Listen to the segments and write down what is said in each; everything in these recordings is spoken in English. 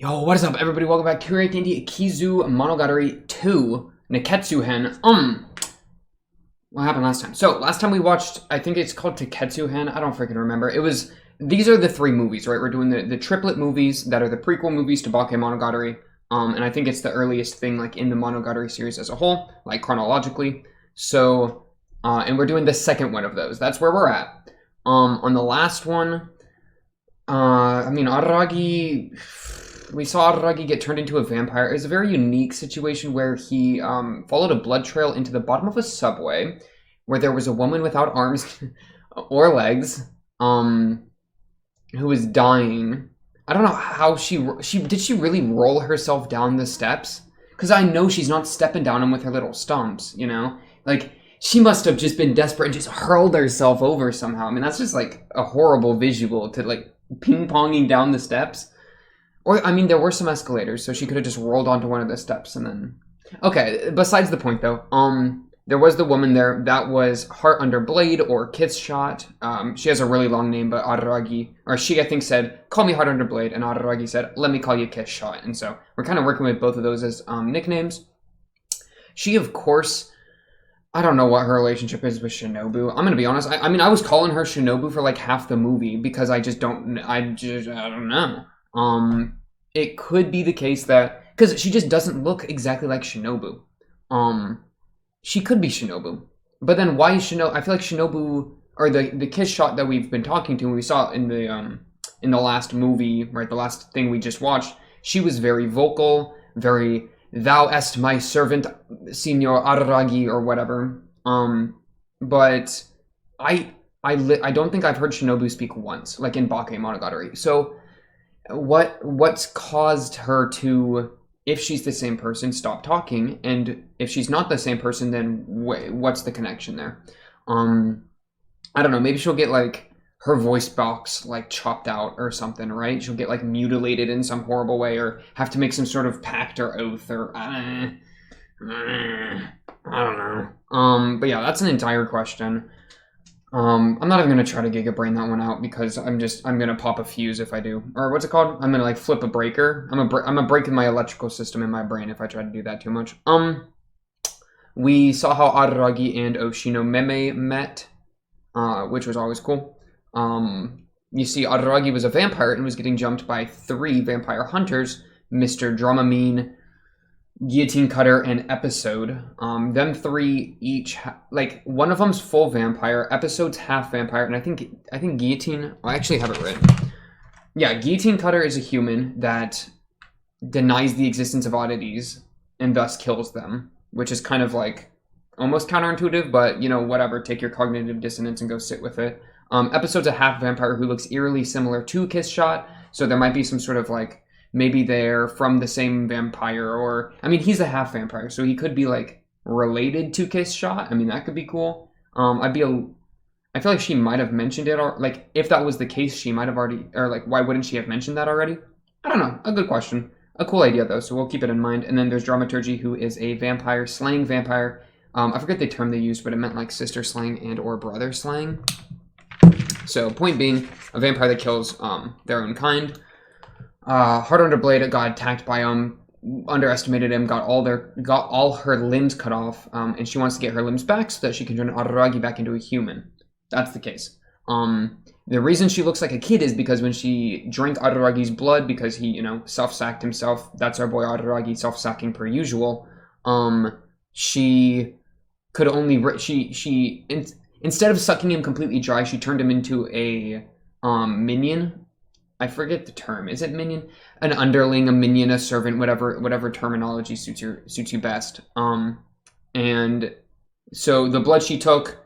Yo, what is up, everybody? Welcome back to Kizumonogatari 2, Nekketsu-hen. What happened last time? So, last time we watched, I think it's called Nekketsu-hen. I don't freaking remember. These are the three movies, right? We're doing the triplet movies that are the prequel movies to Bakemonogatari. And I think it's the earliest thing, like, in the Monogatari series as a whole, like, chronologically. So, and we're doing the second one of those. That's where we're at. On the last one, Araragi... We saw Araragi get turned into a vampire. It was a very unique situation where he followed a blood trail into the bottom of a subway where there was a woman without arms or legs who was dying. I don't know how did she really roll herself down the steps? Because I know she's not stepping down them with her little stumps, you know? Like, she must have just been desperate and just hurled herself over somehow. I mean, that's just, like, a horrible visual to, like, ping-ponging down the steps. Or, I mean, there were some escalators, so she could have just rolled onto one of the steps and then... Okay, besides the point, though. There was the woman there. That was Heart Under Blade, or Kiss Shot. She has a really long name, but Araragi... Or she, I think, said, call me Heart Under Blade, and Araragi said, let me call you Kiss Shot. And so, we're kind of working with both of those as nicknames. She, of course... I don't know what her relationship is with Shinobu. I'm gonna be honest. I mean, I was calling her Shinobu for, like, half the movie, because I don't know. It could be the case that... Because she just doesn't look exactly like Shinobu. She could be Shinobu. But then why is Shinobu... I feel like Shinobu... Or the Kiss Shot that we've been talking to, we saw in the last movie, right, the last thing we just watched, she was very vocal, very... Thou est my servant, Signor Araragi, or whatever. But I don't think I've heard Shinobu speak once, like in Bakemonogatari. So... What's caused her to, if she's the same person, stop talking, and if she's not the same person, then what's the connection there? I don't know, maybe she'll get, like, her voice box, like, chopped out or something, right? She'll get, like, mutilated in some horrible way, or have to make some sort of pact or oath, or, I don't know. But yeah, that's an entire question. I'm not even gonna try to Giga Brain that one out because I'm gonna pop a fuse if I do. Or what's it called? I'm gonna like flip a breaker. I'm breaking my electrical system in my brain if I try to do that too much. We saw how Araragi and Oshino Meme met, which was always cool. You see Araragi was a vampire and was getting jumped by 3 vampire hunters, Mr. Dramamine, Guillotine Cutter, and Episode. Them 3 each, like, one of them's full vampire, Episode's half vampire, and I think Guillotine, I actually have it written. Yeah, Guillotine Cutter is a human that denies the existence of oddities and thus kills them, which is kind of like almost counterintuitive, but, you know, whatever, take your cognitive dissonance and go sit with it. Episode's a half vampire who looks eerily similar to Kiss Shot, so there might be some sort of, like, maybe they're from the same vampire, or... I mean, he's a half vampire, so he could be, like, related to Kiss Shot. I mean, that could be cool. I feel like she might have mentioned it, or, like, if that was the case, she might have already... Or, like, why wouldn't she have mentioned that already? I don't know. A good question. A cool idea, though, so we'll keep it in mind. And then there's Dramaturgy, who is a vampire, slaying vampire. I forget the term they used, but it meant, like, sister slaying and or brother slaying. So, point being, a vampire that kills their own kind. Heart Under Blade got attacked by underestimated him, got all her limbs cut off, and she wants to get her limbs back so that she can turn Araragi back into a human. That's the case. The reason she looks like a kid is because when she drank Araragi's blood, because he, you know, self-sacked himself, that's our boy Araragi, self-sacking per usual, she could only, instead of sucking him completely dry, she turned him into a minion. I forget the term. Is it minion? An underling, a minion, a servant, whatever terminology suits you best. And so the blood she took,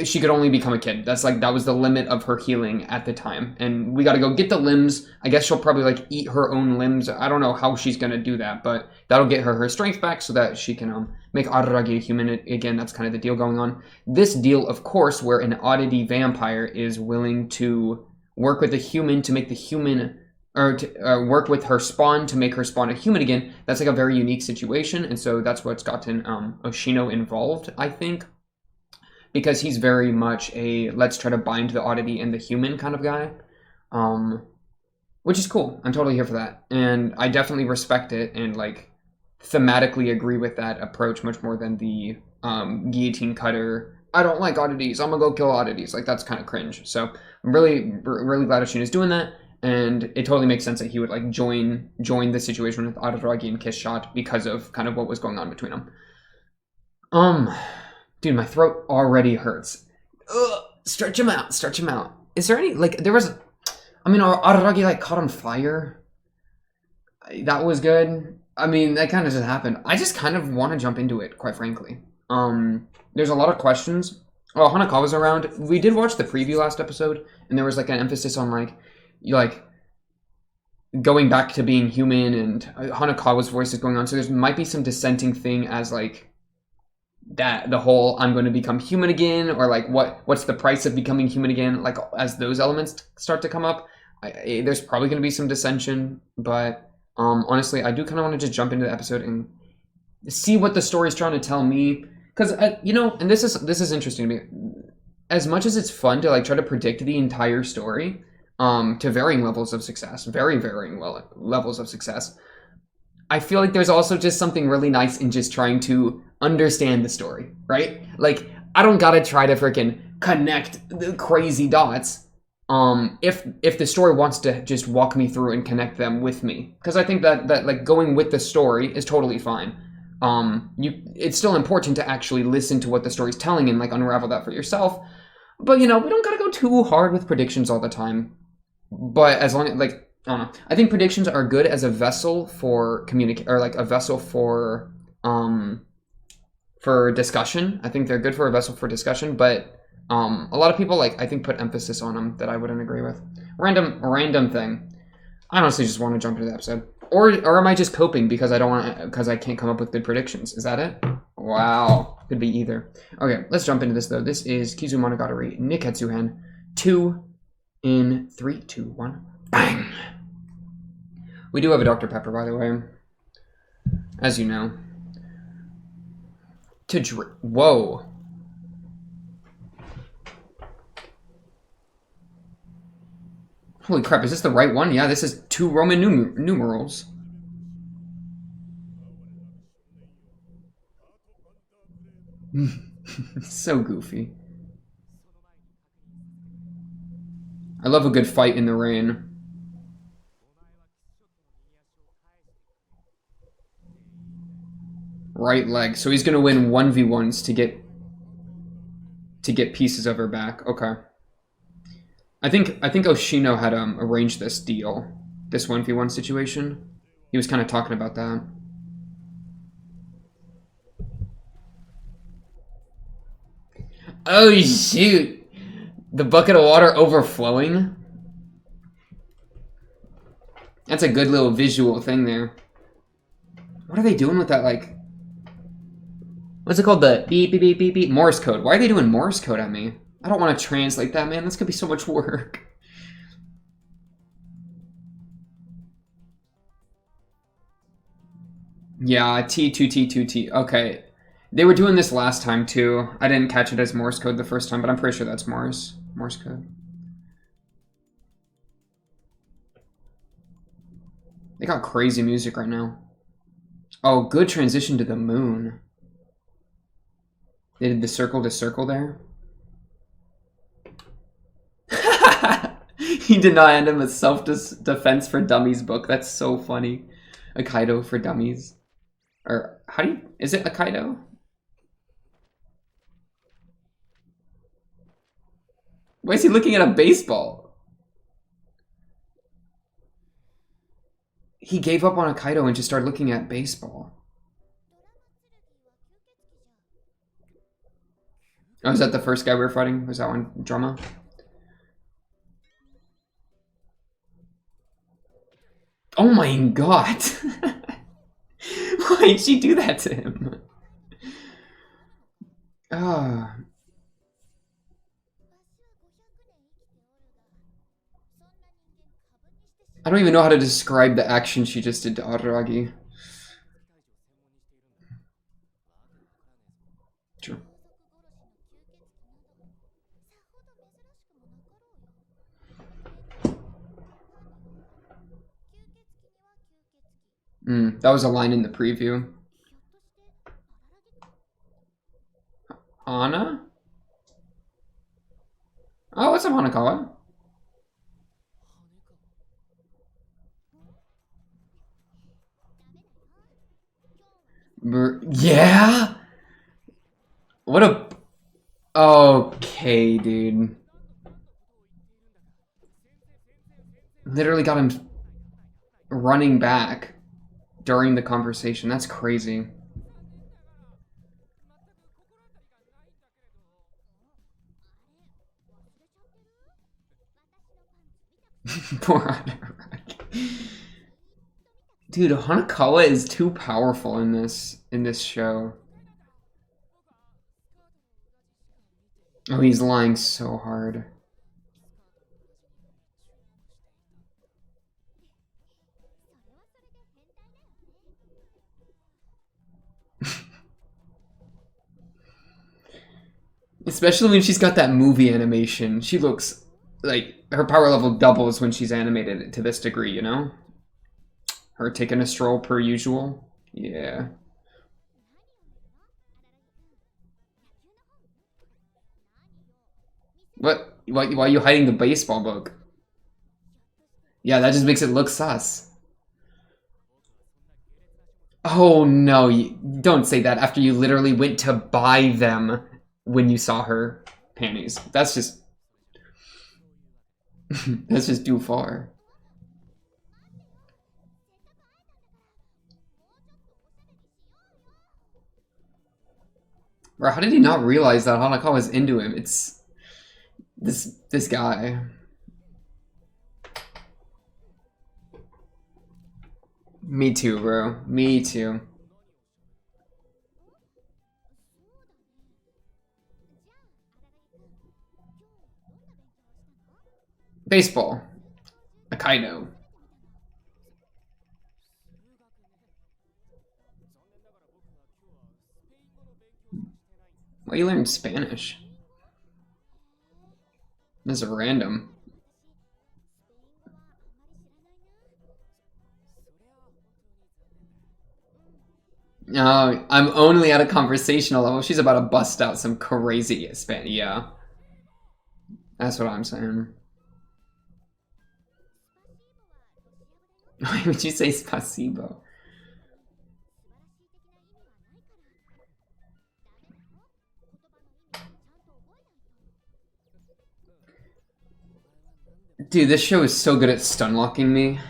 she could only become a kid. That was the limit of her healing at the time. And we gotta go get the limbs. I guess she'll probably, like, eat her own limbs. I don't know how she's gonna do that, but that'll get her strength back so that she can make Araragi a human again. That's kind of the deal going on. This deal, of course, where an oddity vampire is willing to work with a human to make the human, or to work with her spawn to make her spawn a human again. That's like a very unique situation, and so that's what's gotten Oshino involved, I think, because he's very much a let's try to bind the oddity and the human kind of guy. which is cool. I'm totally here for that, and I definitely respect it and like thematically agree with that approach much more than the guillotine cutter. I don't like oddities. I'm gonna go kill oddities. Like that's kind of cringe. So I'm really glad Ashina's doing that, and it totally makes sense that he would like join the situation with Araragi and Kiss Shot because of kind of what was going on between them. Dude, my throat already hurts. Ugh, stretch him out. Stretch him out. Is there any like there was? I mean, Araragi like caught on fire. That was good. I mean, that kind of just happened. I just kind of want to jump into it, quite frankly. There's a lot of questions. Well, Hanekawa's around. We did watch the preview last episode, and there was like an emphasis on like going back to being human, and Hanekawa's voice is going on. So there might be some dissenting thing as like that the whole I'm going to become human again, or like what's the price of becoming human again? Like as those elements start to come up, there's probably going to be some dissension, but. Honestly, I do kind of want to just jump into the episode and see what the story's trying to tell me, because you know, and this is interesting to me. As much as it's fun to like try to predict the entire story, to varying levels of success, very varying levels of success, I feel like there's also just something really nice in just trying to understand the story, right? Like I don't gotta try to freaking connect the crazy dots. If the story wants to just walk me through and connect them with me, because I think that like going with the story is totally fine. It's still important to actually listen to what the story's telling and like unravel that for yourself. But you know, we don't gotta go too hard with predictions all the time. But as long as like I don't know, I think predictions are good as a vessel for or like a vessel for discussion. I think they're good for a vessel for discussion, but. A lot of people like I think put emphasis on them that I wouldn't agree with. Random thing. I honestly just want to jump into the episode, or am I just coping because I can't come up with good predictions? Is that it? Wow, could be either. Okay, let's jump into this though. This is Kizumonogatari Nekketsu-hen 2 in 3, 2, 1, bang. We do have a Dr. Pepper, by the way, as you know. To drink. Whoa. Holy crap, is this the right one? Yeah, this is 2 Roman numerals. So goofy. I love a good fight in the rain. Right leg. So he's gonna win 1v1s to get pieces of her back. Okay. I think Oshino had arranged this deal, this 1v1 situation. He was kind of talking about that. Oh shoot! The bucket of water overflowing? That's a good little visual thing there. What are they doing with that, like... What's it called? The beep, beep, beep, beep, beep? Morse code. Why are they doing Morse code at me? I don't want to translate that, man. That's gonna be so much work. Yeah, T2T2T. Okay. They were doing this last time, too. I didn't catch it as Morse code the first time, but I'm pretty sure that's Morse code. They got crazy music right now. Oh, good transition to the moon. They did the circle to circle there. He did not end him a self-defense for dummies book. That's so funny. Aikido for dummies. Or, how do you... Is it Aikido? Why is he looking at a baseball? He gave up on Aikido and just started looking at baseball. Oh, is that the first guy we were fighting? Was that one drama? Oh my god! Why'd she do that to him? Ah. I don't even know how to describe the action she just did to Araragi. True. That was a line in the preview. Anna? Oh, what's up, Hanekawa? Yeah? What a... Okay, dude. Literally got him running back during the conversation. That's crazy. Poor Hanekawa. Dude, Hanekawa is too powerful in this show. Oh, he's lying so hard. Especially when she's got that movie animation. She looks like her power level doubles when she's animated to this degree, you know? Her taking a stroll per usual. Yeah. What? Why are you hiding the baseball book? Yeah, that just makes it look sus. Oh no, don't say that after you literally went to buy them when you saw her panties. That's just... that's just too far. Bro, how did he not realize that Hanekawa was into him? It's... this guy. Me too, bro. Me too. Baseball. Akaido. Why you learn Spanish? This is random. No, I'm only at a conversational level. She's about to bust out some crazy Spanish. Yeah. That's what I'm saying. Why would you say spasibo? Dude, this show is so good at stun locking me.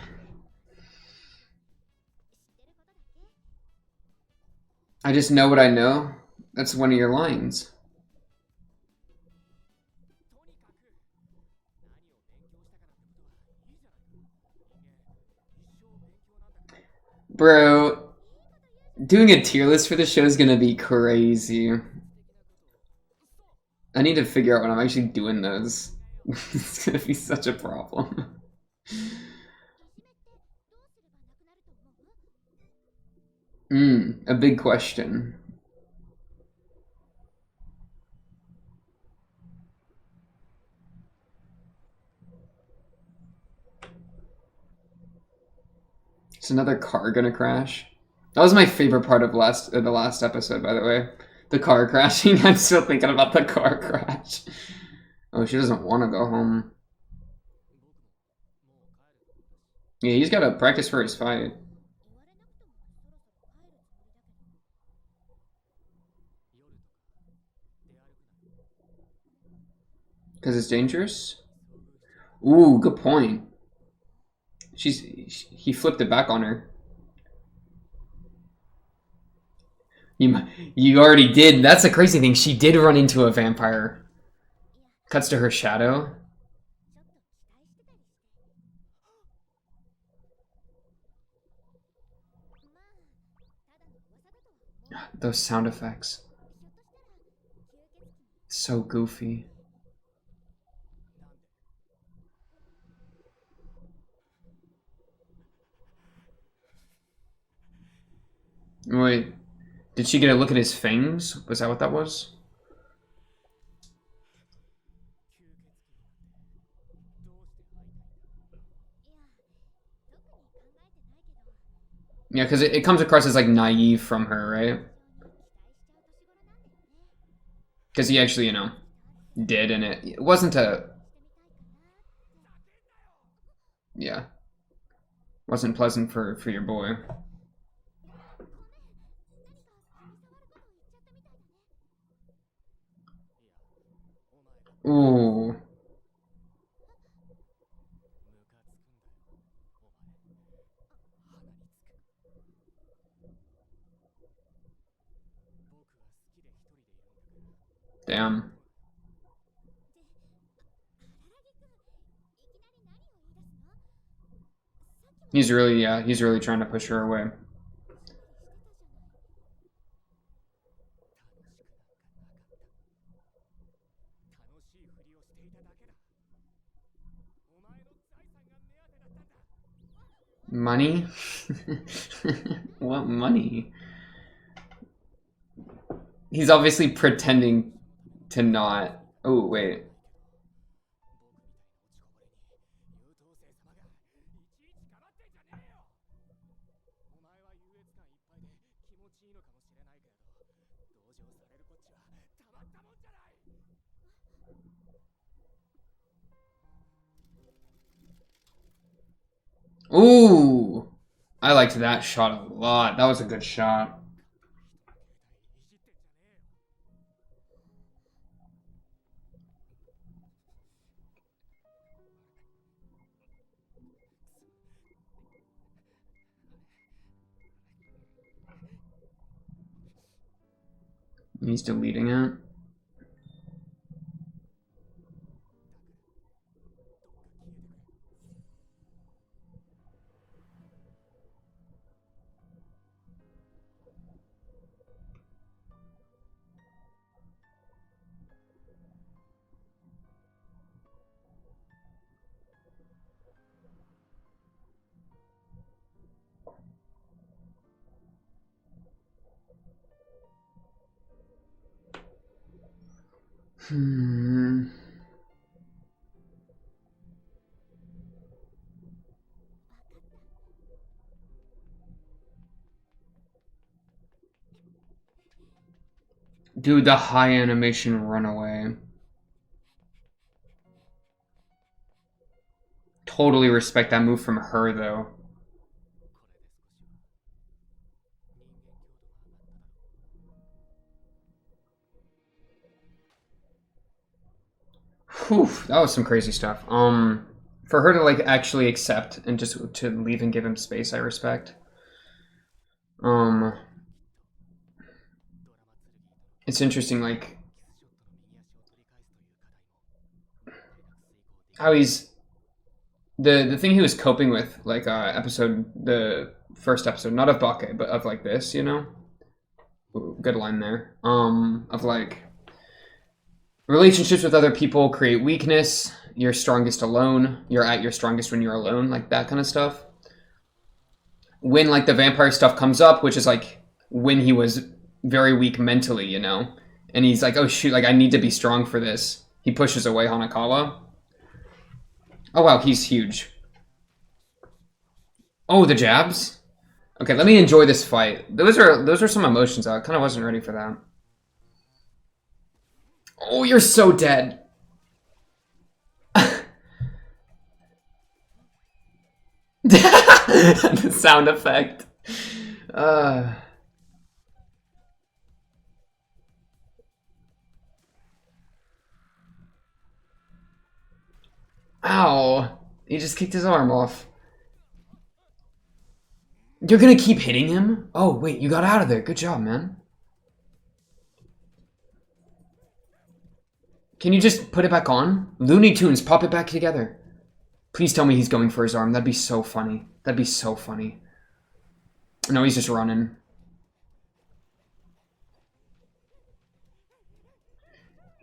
I just know what I know. That's one of your lines. Bro, doing a tier list for this show is gonna be crazy. I need to figure out when I'm actually doing those. It's gonna be such a problem. A big question. Is another car gonna crash? That was my favorite part of the last episode, by the way. The car crashing. I'm still thinking about the car crash. Oh, she doesn't want to go home. Yeah, he's got to practice for his fight. Because it's dangerous? Ooh, good point. He flipped it back on her. You already did. That's the crazy thing. She did run into a vampire. Cuts to her shadow. Those sound effects. So goofy. Wait, did she get a look at his fangs? Was that what that was? Yeah, because it comes across as like naive from her, right? Because he actually, you know, did, and it wasn't a, yeah, wasn't pleasant for your boy. Ooh. Damn. He's really, yeah, he's really trying to push her away. Money? What money? He's obviously pretending to not. Oh, wait. Ooh! I liked that shot a lot. That was a good shot. He's deleting it. Hmm. Dude, the high animation runaway. Totally respect that move from her, though. Whew, that was some crazy stuff. For her to like actually accept and just to leave and give him space, I respect. It's interesting, like how he's the thing he was coping with, like the first episode, not of Bake, but of like this, you know. Ooh, good line there. Of like relationships with other people create weakness. You're strongest alone. You're at your strongest when you're alone, like that kind of stuff. When like the vampire stuff comes up, which is like when he was very weak mentally, you know, and he's like, oh shoot, like I need to be strong for this. He pushes away Hanekawa. Oh wow, he's huge. Oh, the jabs. Okay, let me enjoy this fight. Those are some emotions. I kind of wasn't ready for that. Oh, you're so dead. The sound effect. Uh, Ow. He just kicked his arm off. You're gonna keep hitting him? Oh, wait, you got out of there. Good job, man. Can you just put it back on? Looney Tunes, pop it back together. Please tell me he's going for his arm. That'd be so funny. That'd be so funny. No, he's just running.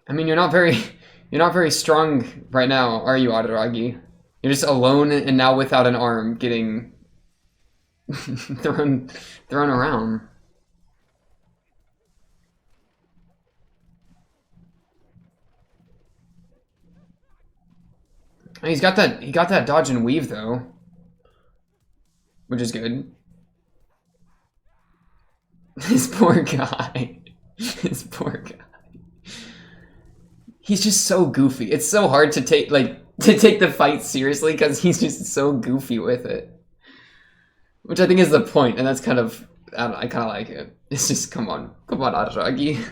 I mean, you're not very strong right now, are you, Adaragi? You're just alone and now without an arm, getting thrown around. He got that dodge and weave though, which is good. This poor guy. This poor guy. He's just so goofy. It's so hard to take the fight seriously because he's just so goofy with it. Which I think is the point, and that's kind of I kind of like it. It's just come on, Araragi.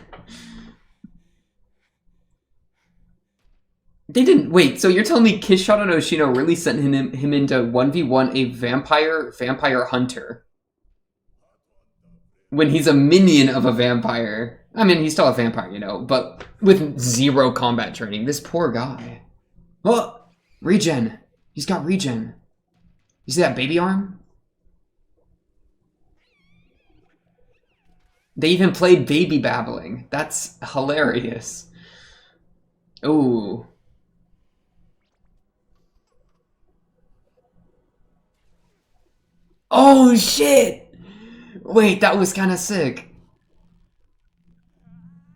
They didn't wait. So you're telling me Kishara no Shino really sent him into 1v1 a vampire hunter when he's a minion of a vampire? I mean, he's still a vampire, you know, but with zero combat training. This poor guy. Oh, regen. He's got regen. You see that baby arm? They even played baby babbling. That's hilarious. Ooh. Oh shit! Wait, that was kind of sick.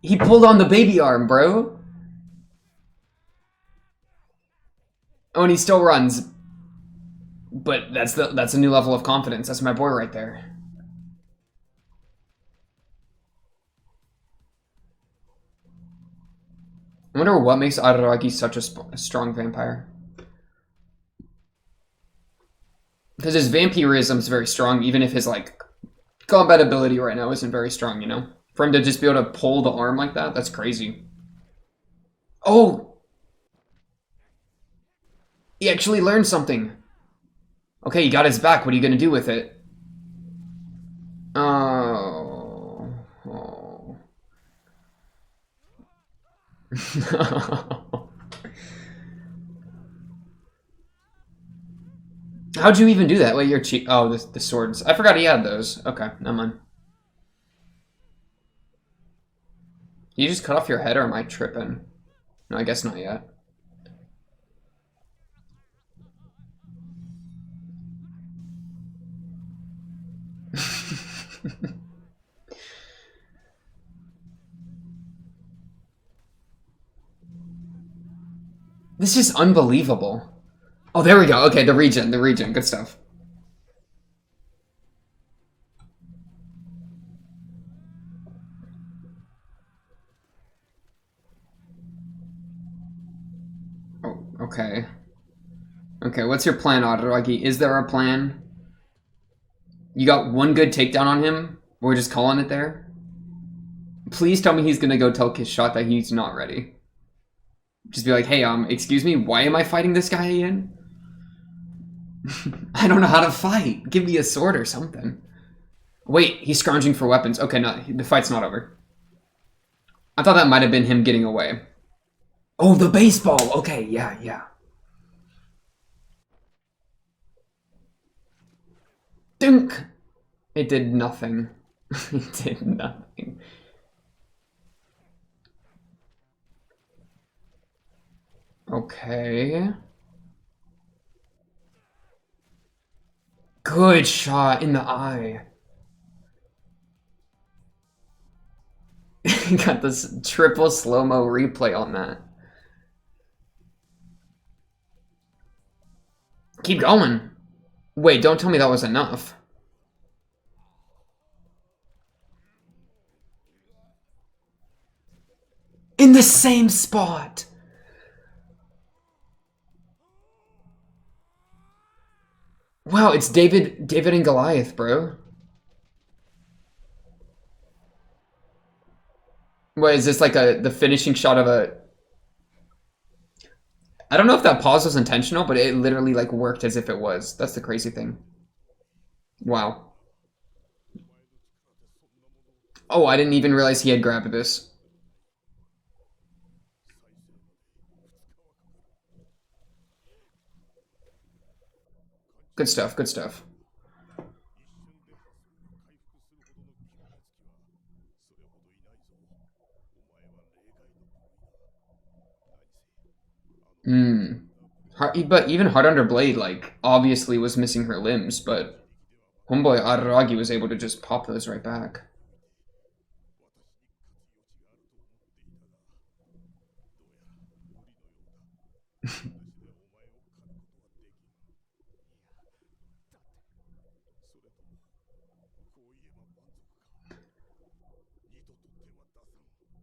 He pulled on the baby arm, bro. Oh, and he still runs. But that's a new level of confidence. That's my boy right there. I wonder what makes Araragi such a strong vampire. Because his vampirism is very strong, even if his like combat ability right now isn't very strong, you know? For him to just be able to pull the arm like that, that's crazy. Oh! He actually learned something. Okay, he got his back. What are you going to do with it? Oh. Oh. How'd you even do that? Wait, your cheek. Oh, the swords. I forgot he had those. Okay, never mind. You just cut off your head, or am I tripping? No, I guess not yet. This is unbelievable. Oh, there we go. Okay, the regen. Good stuff. Oh, okay. Okay, what's your plan, Araragi? Is there a plan? You got one good takedown on him? We're just calling it there? Please tell me he's gonna go tell Kishot that he's not ready. Just be like, hey, excuse me, why am I fighting this guy again? I don't know how to fight. Give me a sword or something. Wait, he's scrounging for weapons. Okay, no, the fight's not over. I thought that might have been him getting away. Oh, the baseball. Okay, yeah. Dunk! It did nothing. It did nothing. Okay. Good shot in the eye. Got this triple slow-mo replay on that. Keep going. Wait, don't tell me that was enough. In the same spot. Wow, it's David and Goliath, bro. What is this, like the finishing shot of a... I don't know if that pause was intentional, but it literally like worked as if it was. That's the crazy thing. Wow. Oh, I didn't even realize he had grabbed this. Good stuff, good stuff. But even Heart Under Blade, like, obviously was missing her limbs, but homeboy Araragi was able to just pop those right back.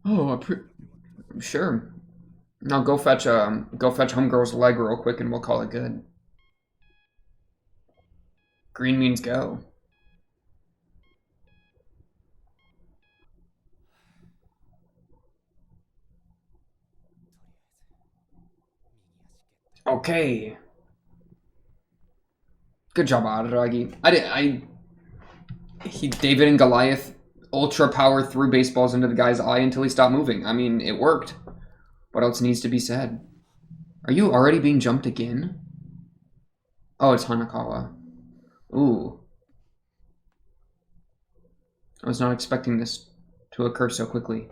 Oh, sure. Now go fetch homegirl's leg real quick and we'll call it good. Green means go. Okay. Good job, Araragi. David and Goliath ultra power threw baseballs into the guy's eye until he stopped moving. I mean, it worked. What else needs to be said? Are you already being jumped again? Oh, it's Hanekawa. Ooh. I was not expecting this to occur so quickly.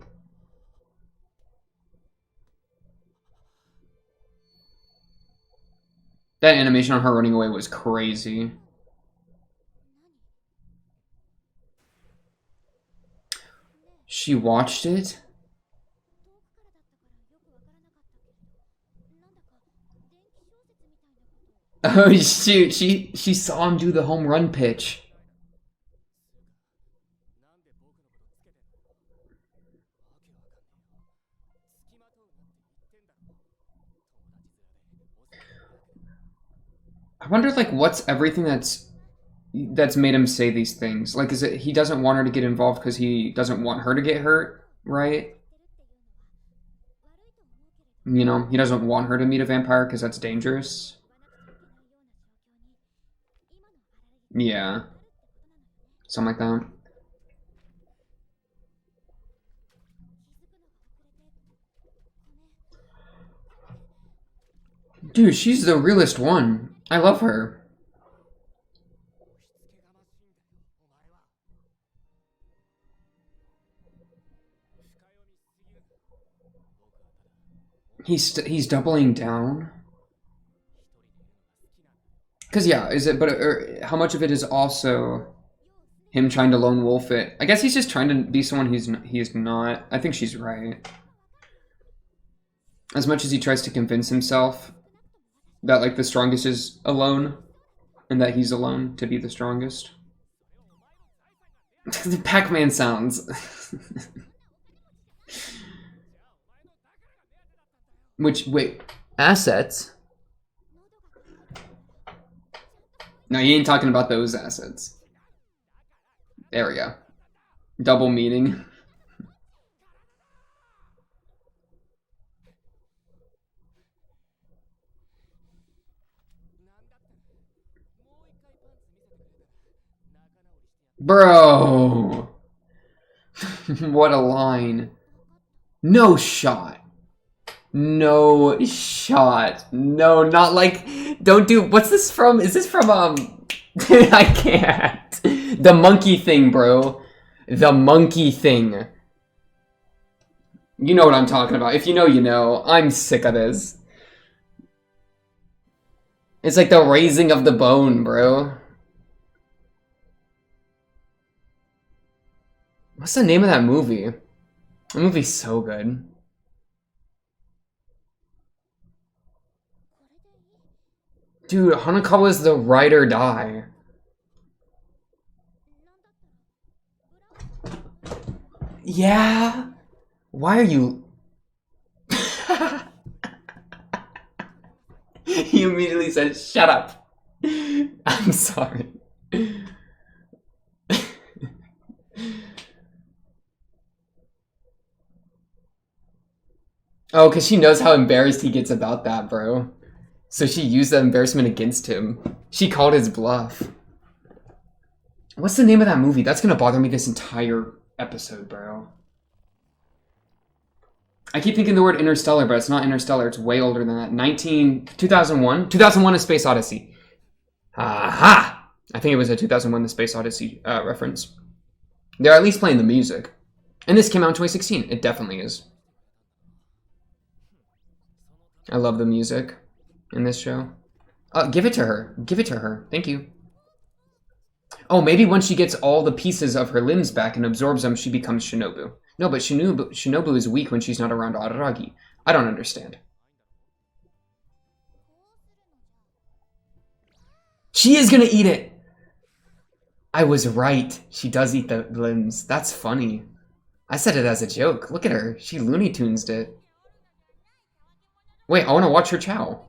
That animation on her running away was crazy. She watched it? Oh shoot, she saw him do the home run pitch. I wonder, like, what's everything that's made him say these things? Like, is it he doesn't want her to get involved because he doesn't want her to get hurt, right? You know, he doesn't want her to meet a vampire because that's dangerous. Yeah. Something like that. Dude, she's the realest one. I love her. He's doubling down. Cause yeah, is it? But how much of it is also him trying to lone wolf it? I guess he's just trying to be someone he's not. I think she's right. As much as he tries to convince himself that like the strongest is alone, and that he's alone to be the strongest. The Pac-Man sounds. Which, wait, assets? No, he ain't talking about those assets. There we go. Double meaning. Bro! What a line. No shot. No shot. No, not like... Don't do... What's this from? Is this from, I can't. The monkey thing, bro. The monkey thing. You know what I'm talking about. If you know, you know. I'm sick of this. It's like the raising of the bone, bro. What's the name of that movie? The movie's so good. Dude, Hanekawa's the ride or die. Yeah? Why are you... He immediately said, shut up. I'm sorry. Oh, because she knows how embarrassed he gets about that, bro. So she used that embarrassment against him. She called his bluff. What's the name of that movie? That's gonna bother me this entire episode, bro. I keep thinking the word Interstellar, but it's not Interstellar. It's way older than that. 2001? 2001 A Space Odyssey. Aha! I think it was a 2001 The Space Odyssey reference. They're at least playing the music. And this came out in 2016. It definitely is. I love the music in this show. Give it to her. Give it to her. Thank you. Oh, maybe once she gets all the pieces of her limbs back and absorbs them, she becomes Shinobu. No, but Shinobu is weak when she's not around Araragi. I don't understand. She is gonna eat it! I was right. She does eat the limbs. That's funny. I said it as a joke. Look at her. She Looney Tunesed it. Wait, I want to watch her chow.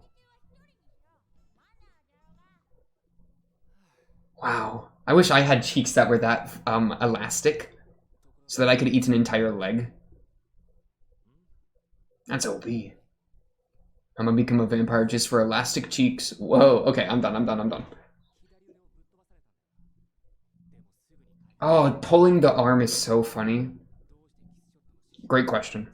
Wow. I wish I had cheeks that were that elastic so that I could eat an entire leg. That's OP. I'm gonna become a vampire just for elastic cheeks. Whoa. Okay, I'm done. Oh, pulling the arm is so funny. Great question.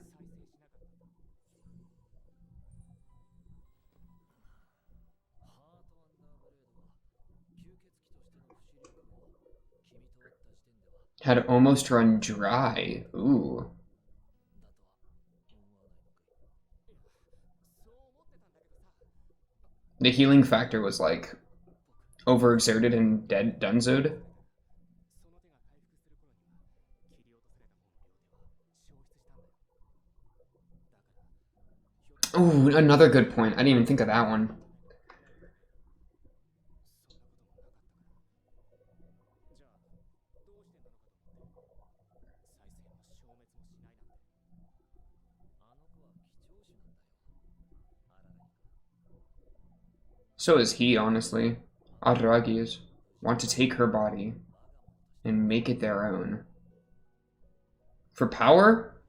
Had almost run dry. Ooh. The healing factor was like overexerted and donezoed. Ooh, another good point. I didn't even think of that one. So is he, honestly. Aragis want to take her body and make it their own. For power?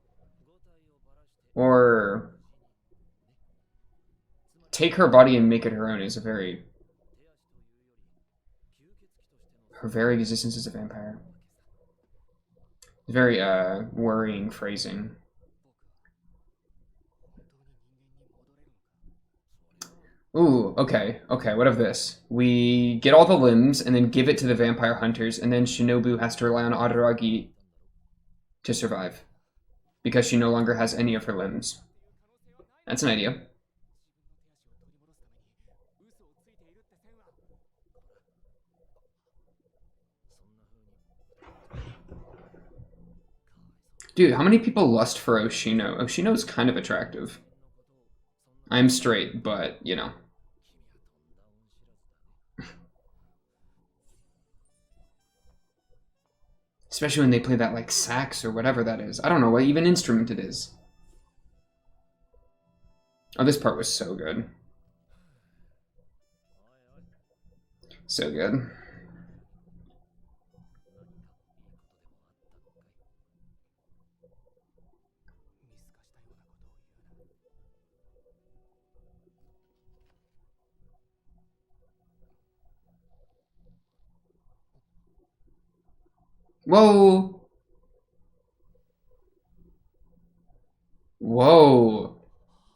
Or take her body and make it her own is a very... Her very existence as a vampire. Very, worrying phrasing. Ooh, okay, what of this? We get all the limbs and then give it to the vampire hunters, and then Shinobu has to rely on Araragi to survive. Because she no longer has any of her limbs. That's an idea. Dude, how many people lust for Oshino? Oshino's kind of attractive. I'm straight, but, you know. Especially when they play that, like, sax or whatever that is. I don't know what even instrument it is. Oh, this part was so good. So good. Whoa! Whoa.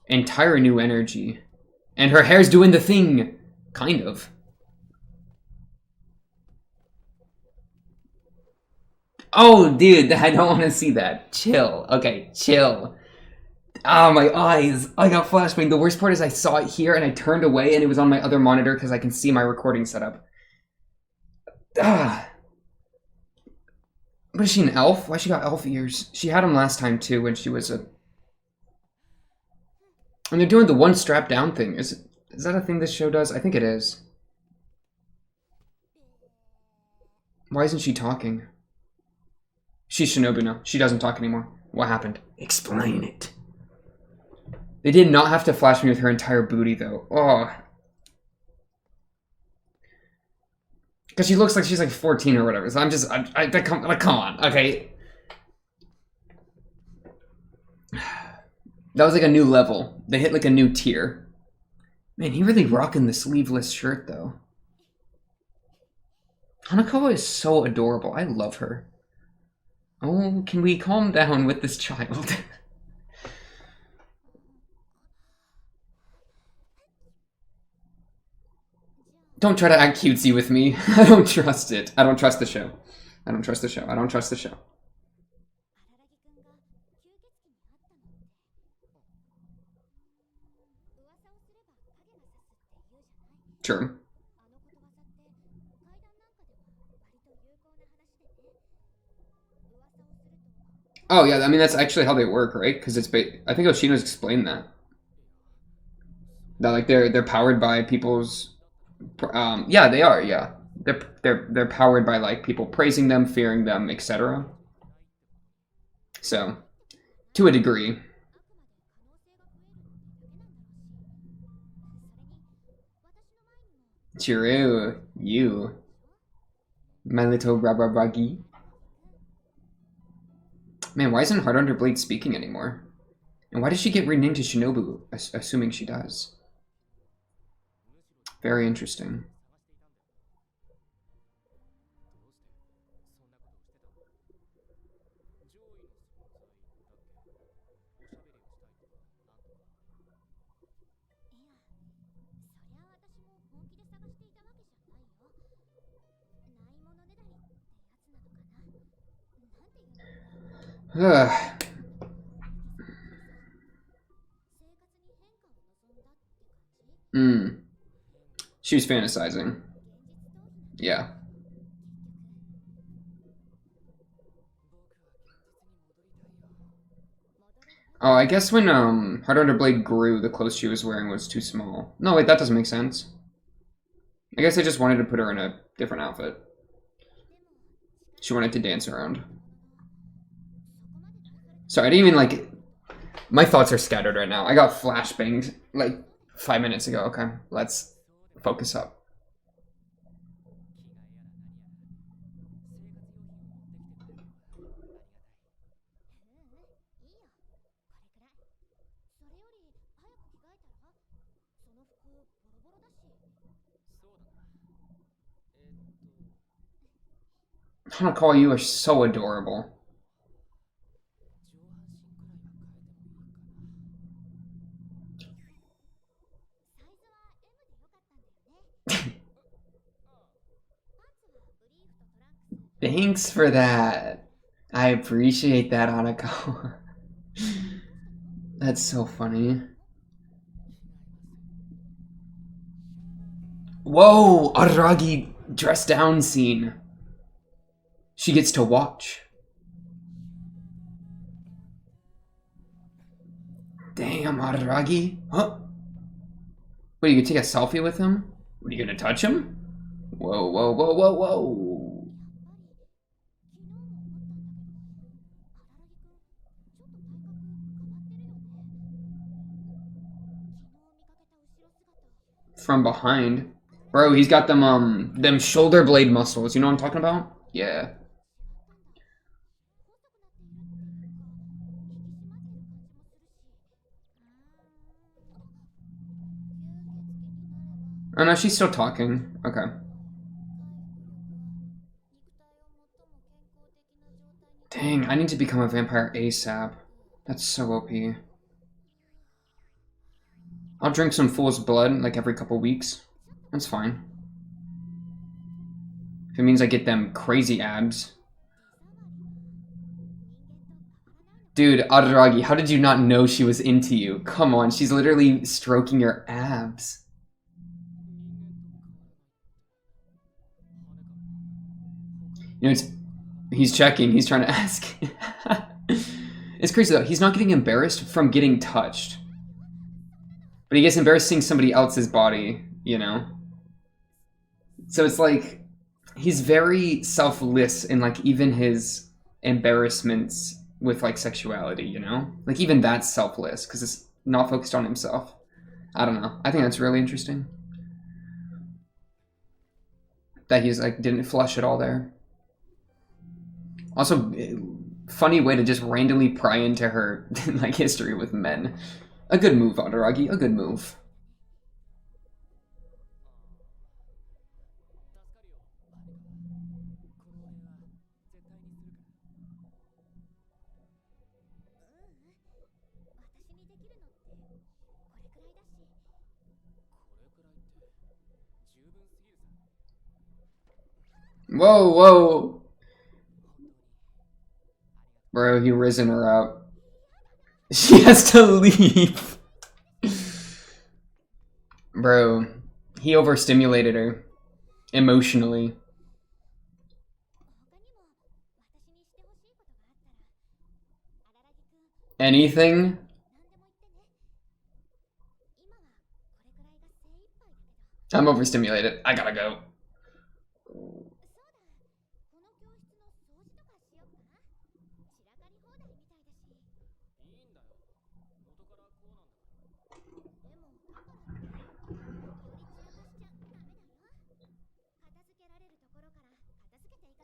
Entire new energy. And her hair's doing the thing. Kind of. Oh, dude, I don't want to see that. Chill. Okay, chill. Ah, my eyes. I got flashbang. The worst part is I saw it here and I turned away and it was on my other monitor because I can see my recording setup. Ah. What is she, an elf? Why she got elf ears? She had them last time too when she was a... And they're doing the one strap down thing. Is that a thing this show does? I think it is. Why isn't she talking? She's Shinobu now. She doesn't talk anymore. What happened? Explain it. They did not have to flash me with her entire booty though. Oh. Because she looks like she's like 14 or whatever. So I'm just, come on, okay. That was like a new level. They hit like a new tier. Man, he really rocking the sleeveless shirt though. Hanekawa is so adorable. I love her. Oh, can we calm down with this child? Don't try to act cutesy with me. I don't trust it. I don't trust the show. I don't trust the show. I don't trust the show. Sure. Oh yeah, I mean that's actually how they work, right? Because it's I think Oshino's explained that. That like they're powered by people's yeah, they are, yeah. They're powered by like people praising them, fearing them, etc. So, to a degree. Chirou, you. My little Rabaragi. Man, why isn't Heart Under Blade speaking anymore? And why did she get renamed to Shinobu, assuming she does? Very interesting. She was fantasizing. Yeah. Oh, I guess when Heart Under Blade grew, the clothes she was wearing was too small. No, wait, that doesn't make sense. I guess I just wanted to put her in a different outfit. She wanted to dance around. Sorry, I didn't even like... My thoughts are scattered right now. I got flashbanged like 5 minutes ago. Okay, let's focus up. Hanekawa, you are so adorable. Thanks for that. I appreciate that, Hanekawa. That's so funny. Whoa, Araragi dress down scene. She gets to watch. Damn, Araragi. Huh? What, are you gonna take a selfie with him? What, are you gonna touch him? Whoa, whoa, whoa, whoa, whoa. From behind. Bro, he's got them shoulder blade muscles. You know what I'm talking about? Yeah. Oh no, she's still talking. Okay. Dang, I need to become a vampire ASAP. That's so OP. I'll drink some fool's blood like every couple weeks. That's fine. If it means I get them crazy abs. Dude, Araragi, how did you not know she was into you? Come on, she's literally stroking your abs. You know, he's checking, he's trying to ask. It's crazy though, he's not getting embarrassed from getting touched. But he gets embarrassed seeing somebody else's body, you know? So it's like, he's very selfless in like even his embarrassments with like sexuality, you know? Like even that's selfless because it's not focused on himself. I don't know. I think that's really interesting. That he's like didn't flush it all there. Also, funny way to just randomly pry into her like history with men. A good move, Araragi. A good move. Whoa, whoa. Bro, he risen her up. She has to leave. Bro, he overstimulated her. Emotionally. Anything? I'm overstimulated. I gotta go.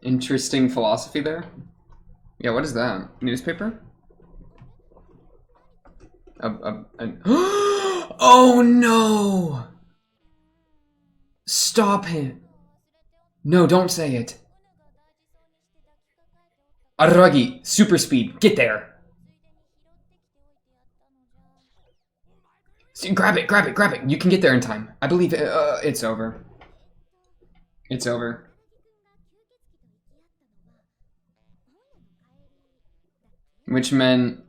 Interesting philosophy there. Yeah, what is that? Newspaper? Oh no! Stop him! No, don't say it. Araragi, super speed, get there! Grab it, grab it, grab it! You can get there in time. I believe it's over. It's over. Which meant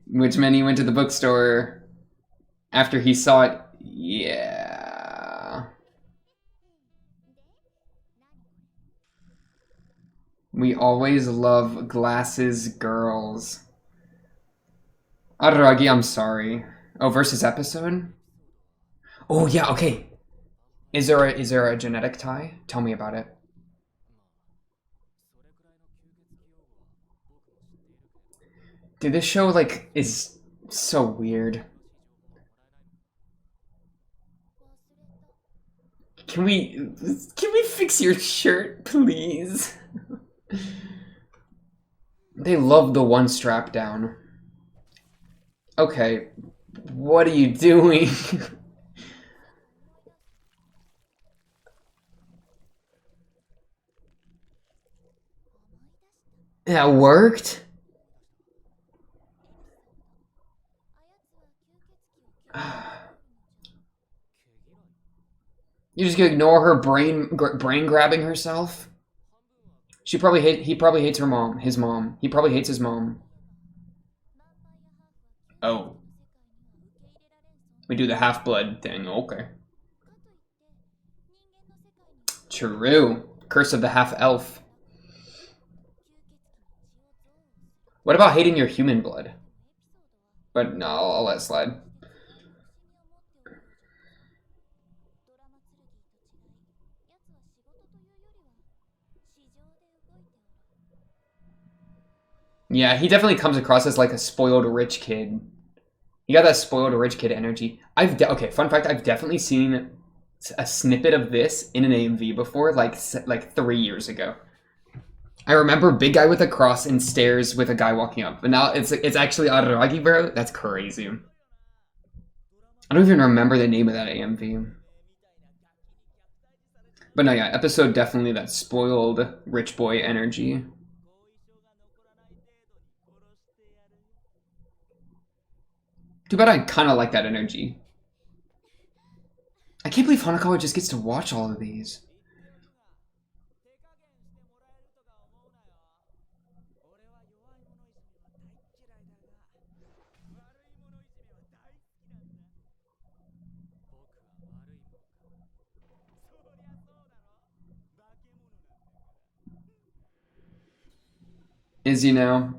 he went to the bookstore after he saw it. Yeah. We always love glasses girls. Araragi, I'm sorry. Oh, versus episode? Oh yeah, okay. Is there a genetic tie? Tell me about it. Dude, this show like is so weird. Can we fix your shirt, please? They love the one strap down. Okay, what are you doing? That worked? You just gonna ignore her brain grabbing herself? He probably hates her mom, his mom. He probably hates his mom. Oh. We do the half-blood thing, okay. True. Curse of the half-elf. What about hating your human blood? But no, I'll let it slide. Yeah, he definitely comes across as like a spoiled rich kid. You got that spoiled rich kid energy. Okay, fun fact, I've definitely seen a snippet of this in an AMV before, like 3 years ago. I remember big guy with a cross and stairs with a guy walking up, but now it's actually Araragi, bro. That's crazy. I don't even remember the name of that AMV. But no, yeah, episode definitely that spoiled rich boy energy. Too bad I kind of like that energy. I can't believe Hanekawa just gets to watch all of these. Is he now?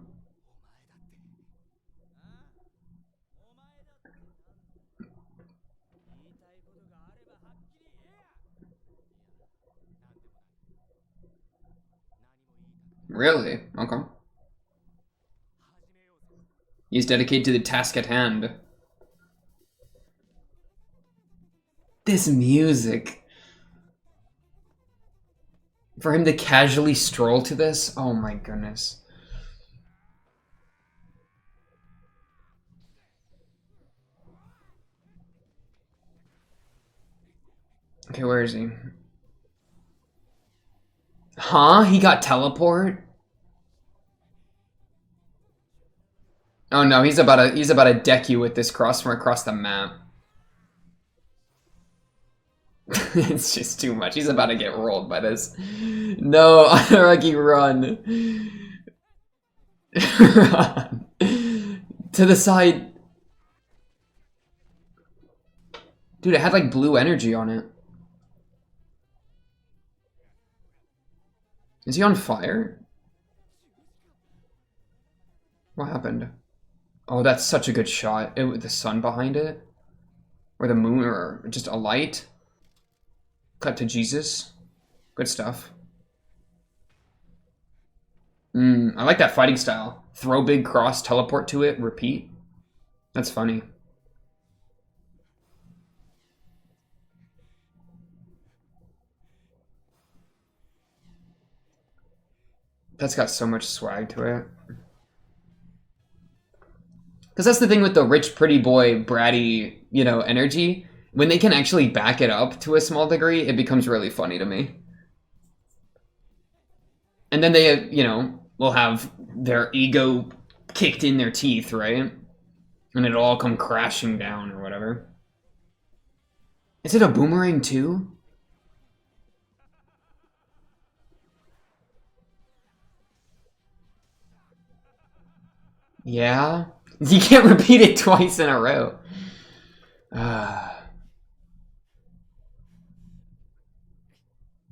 Really? Okay. He's dedicated to the task at hand. This music. For him to casually stroll to this? Oh my goodness. Okay, where is he? Huh? He got teleport? Oh no, he's about to deck you with this cross from across the map. It's just too much. He's about to get rolled by this. No, Araragi, run. Run. To the side. Dude, it had like blue energy on it. Is he on fire? What happened? Oh, that's such a good shot. With the sun behind it. Or the moon, or just a light. Cut to Jesus. Good stuff. I like that fighting style. Throw big cross, teleport to it, repeat. That's funny. That's got so much swag to it. Because that's the thing with the rich, pretty boy, bratty, you know, energy. When they can actually back it up to a small degree, it becomes really funny to me. And then they, you know, will have their ego kicked in their teeth, right? And it'll all come crashing down or whatever. Is it a boomerang too? Yeah? You can't repeat it twice in a row. Are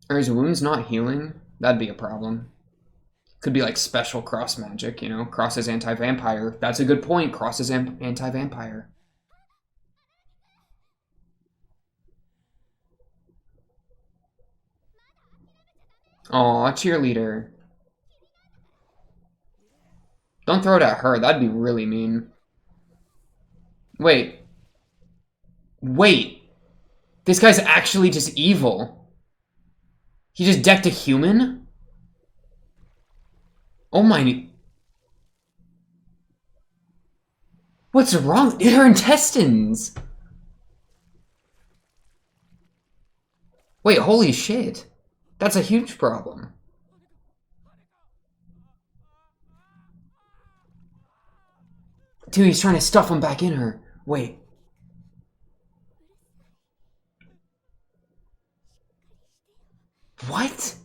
his wounds not healing? That'd be a problem. Could be like special cross magic, you know? Cross is anti-vampire. That's a good point. Cross is anti-vampire. Aw, cheerleader. Don't throw it at her. That'd be really mean. Wait. Wait. This guy's actually just evil. He just decked a human? Oh my... What's wrong? Her intestines! Wait, holy shit. That's a huge problem. Dude, he's trying to stuff them back in her. Wait. What?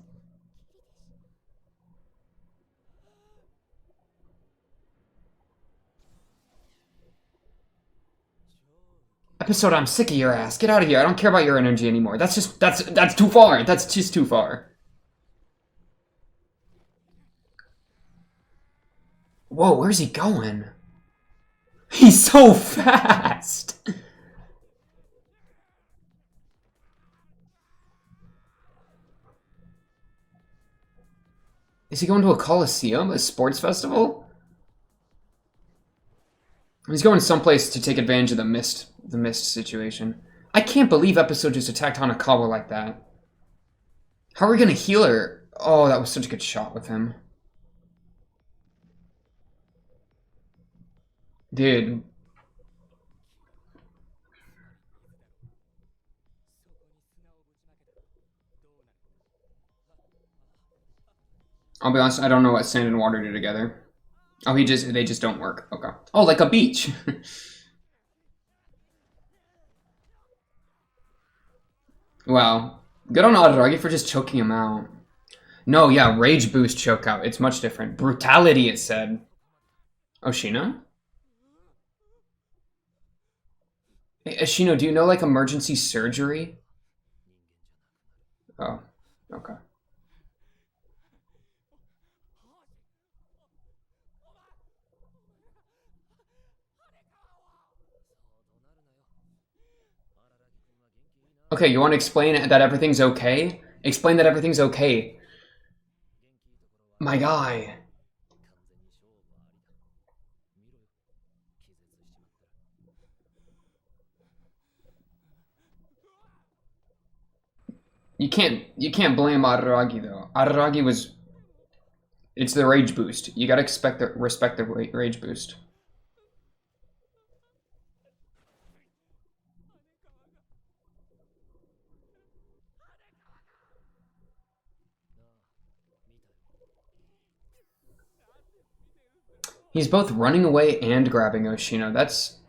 Episode, I'm sick of your ass. Get out of here. I don't care about your energy anymore. That's too far. That's just too far. Whoa, where's he going? He's so fast. Is he going to a coliseum? A sports festival? He's going someplace to take advantage of the mist situation. I can't believe Episode just attacked Hanekawa like that. How are we gonna heal her? Oh, that was such a good shot with him. Dude. I'll be honest, I don't know what sand and water do together. Oh, they just don't work. Okay. Oh, like a beach. Wow. Good on Araragi for just choking him out. No, yeah, rage boost choke out. It's much different. Brutality, it said. Oshino? Hey, Oshino, do you know, like, emergency surgery? Oh, okay. Okay, you want to explain that everything's okay? Explain that everything's okay. My guy. You can't blame Araragi though. Araragi was... It's the rage boost. You gotta respect the rage boost. He's both running away and grabbing Oshino. That's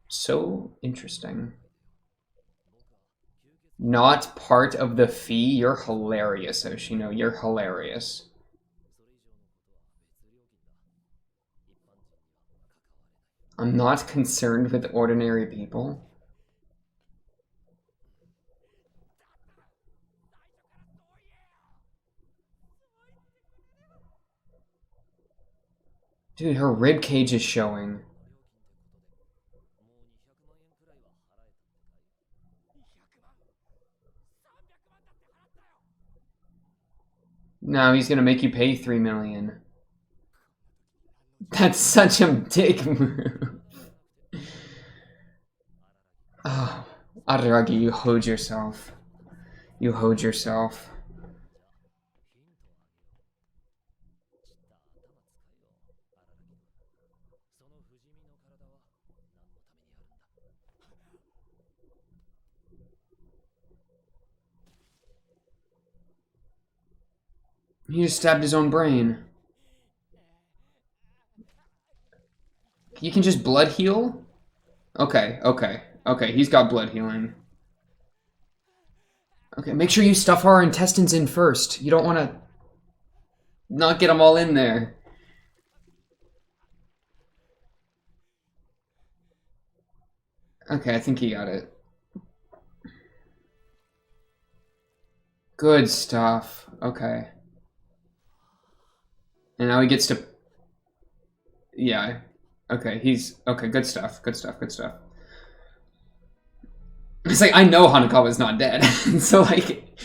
so interesting. Not part of the fee? You're hilarious, Oshino. You're hilarious. I'm not concerned with ordinary people. Dude, her rib cage is showing. No, he's gonna make you pay $3 million. That's such a dick move. Oh, Araragi, you hoed yourself. You hoed yourself. He just stabbed his own brain. You can just blood heal? Okay, okay, okay, he's got blood healing. Okay, make sure you stuff our intestines in first. You don't want to not get them all in there. Okay, I think he got it. Good stuff. Okay. And now he gets to... Yeah. Okay, he's... Okay, good stuff, good stuff, good stuff. It's like, I know Hanekawa's not dead. So, like...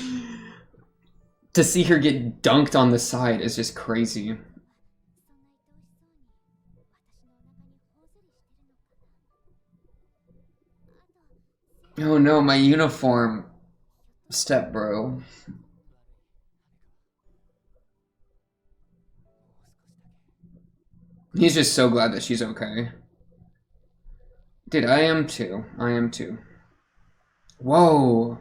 To see her get dunked on the side is just crazy. Oh no, my uniform. Step bro. He's just so glad that she's okay. Dude, I am too. I am too. Whoa.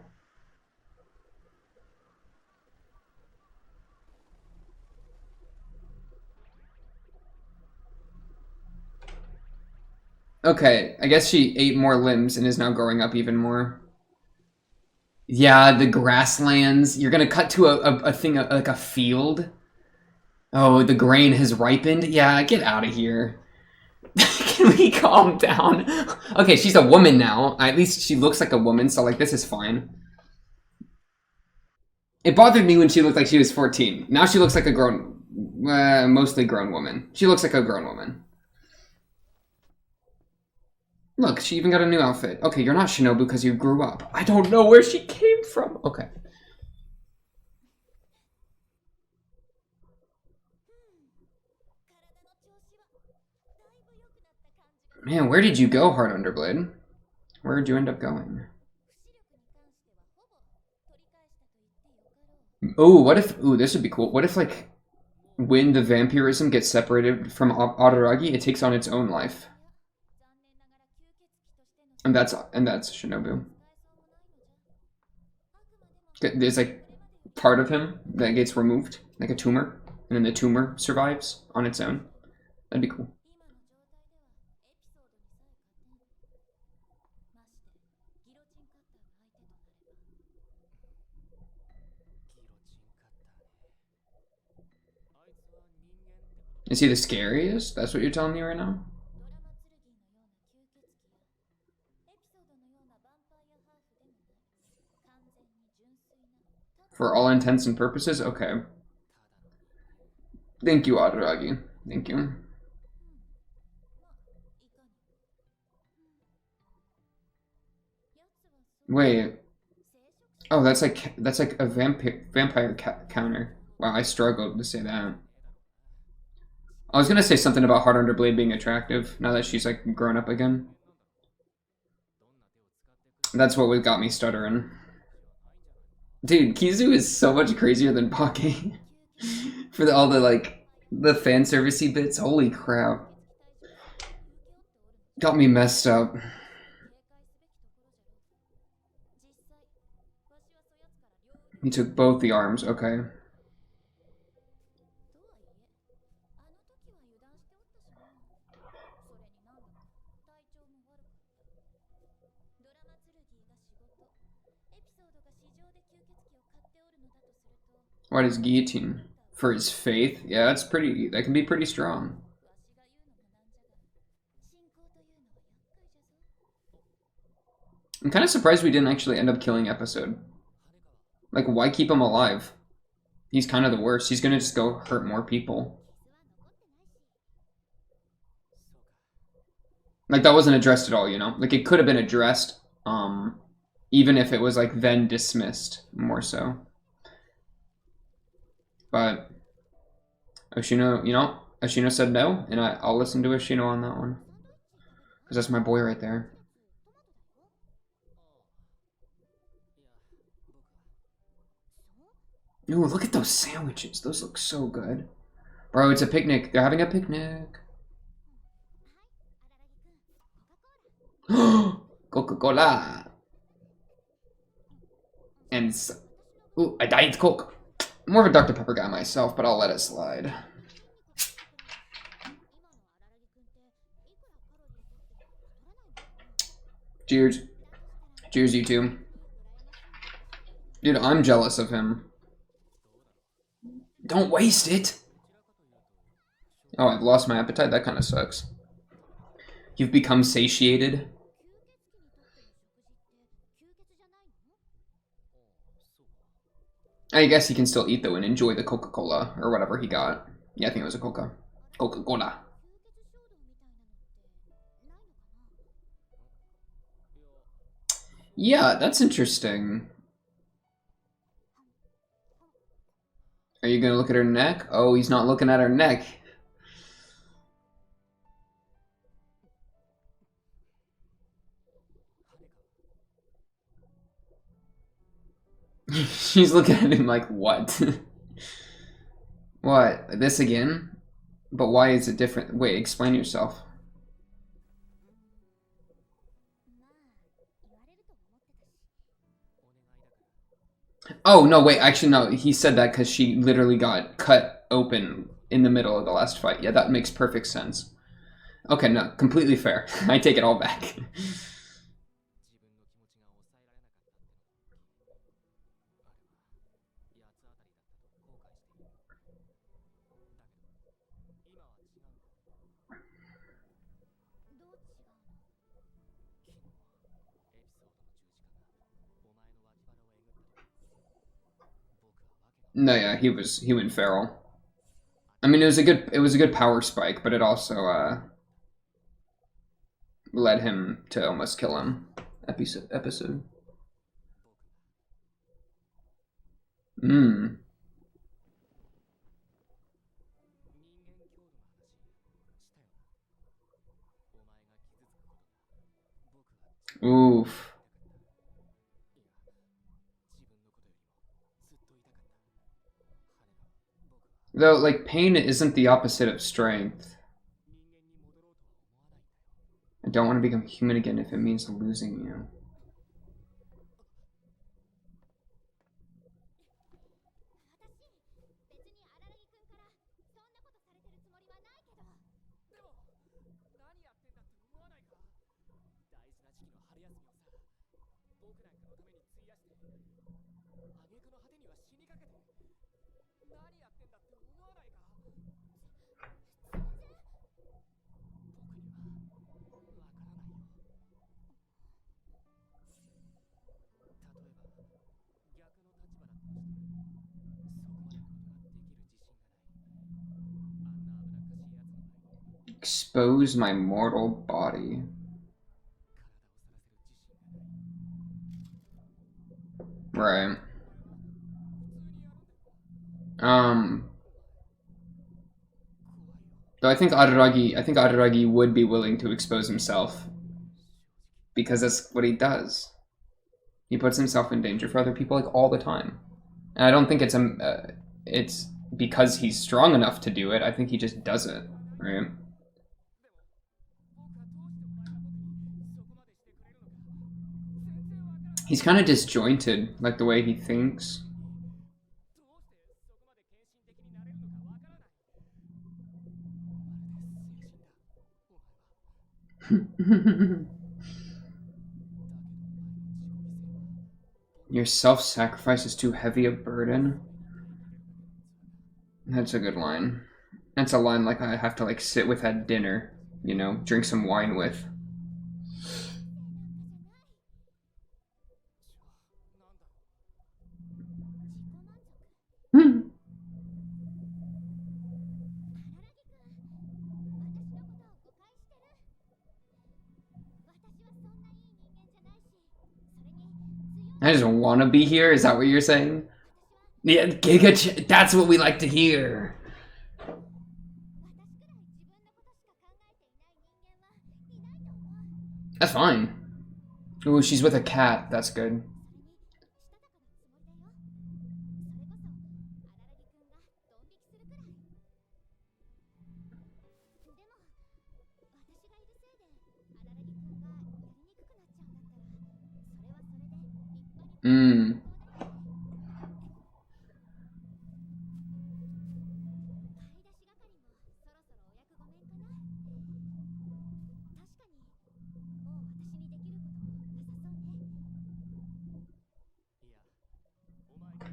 Okay, I guess she ate more limbs and is now growing up even more. Yeah, the grasslands. You're gonna cut to a thing, like a field. Oh, the grain has ripened? Yeah, get out of here. Can we calm down? Okay, she's a woman now. At least she looks like a woman, so like this is fine. It bothered me when she looked like she was 14. Now she looks like a grown, mostly grown woman. She looks like a grown woman. Look, she even got a new outfit. Okay, you're not Shinobu because you grew up. I don't know where she came from. Okay. Man, where did you go, Heart Underblade? Where did you end up going? Oh, what if... Ooh, this would be cool. What if, like, when the vampirism gets separated from Araragi, it takes on its own life? And that's Shinobu. There's, like, part of him that gets removed, like a tumor, and then the tumor survives on its own. That'd be cool. Is he the scariest? That's what you're telling me right now? For all intents and purposes? Okay. Thank you, Araragi. Thank you. Wait. Oh, that's like a vampire counter. Wow, I struggled to say that. I was gonna say something about Heart Underblade being attractive now that she's like grown up again. That's what got me stuttering. Dude, Kizu is so much crazier than Pocky. For all the like the fan servicey bits. Holy crap. Got me messed up. He took both the arms, okay. What is guillotine? For his faith? Yeah, that can be pretty strong. I'm kind of surprised we didn't actually end up killing Episode. Like, why keep him alive? He's kind of the worst. He's gonna just go hurt more people. Like, that wasn't addressed at all, you know? Like, it could have been addressed, even if it was, like, then dismissed, more so. But Oshino, you know, Oshino said no, and I'll listen to Oshino on that one. Because that's my boy right there. Ooh, look at those sandwiches. Those look so good. Bro, it's a picnic. They're having a picnic. Coca-Cola. And ooh, a Diet Coke. I'm more of a Dr. Pepper guy myself, but I'll let it slide. Cheers. Cheers, you two. Dude, I'm jealous of him. Don't waste it! Oh, I've lost my appetite? That kind of sucks. You've become satiated? I guess he can still eat, though, and enjoy the Coca-Cola, or whatever he got. Yeah, I think it was a Coca-Cola. Yeah, that's interesting. Are you gonna look at her neck? Oh, he's not looking at her neck. She's looking at him like, what? What? This again? But why is it different? Wait, explain yourself. Oh, no, wait, actually, no. He said that because she literally got cut open in the middle of the last fight. Yeah, that makes perfect sense. Okay, no, completely fair. I take it all back. No, yeah, he went feral. I mean, it was a good power spike, but it also led him to almost kill him. Episode. Mmm. Oof. Though, like, pain isn't the opposite of strength. I don't want to become human again if it means losing you. Expose my mortal body. Right. Though I think Araragi would be willing to expose himself because that's what he does. He puts himself in danger for other people like all the time. And I don't think it's because he's strong enough to do it. I think he just does it, right? He's kind of disjointed, like the way he thinks. Your self-sacrifice is too heavy a burden. That's a good line. That's a line like I have to like sit with at dinner, you know, drink some wine with. I just want to be here. Is that what you're saying? Yeah, that's what we like to hear. That's fine. Ooh, she's with a cat. That's good.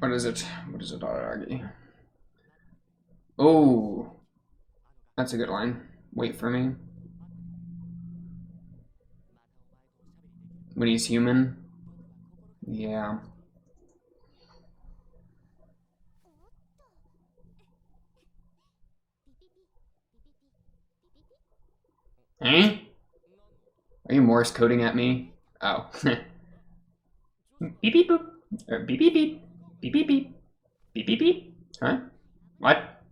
What is it? What is it, Aragi? Oh, that's a good line. Wait for me. When he's human? Yeah. Eh? Are you Morse coding at me? Oh. Beep beep boop. Or beep beep beep. Beep beep beep. Beep beep beep. Huh? What?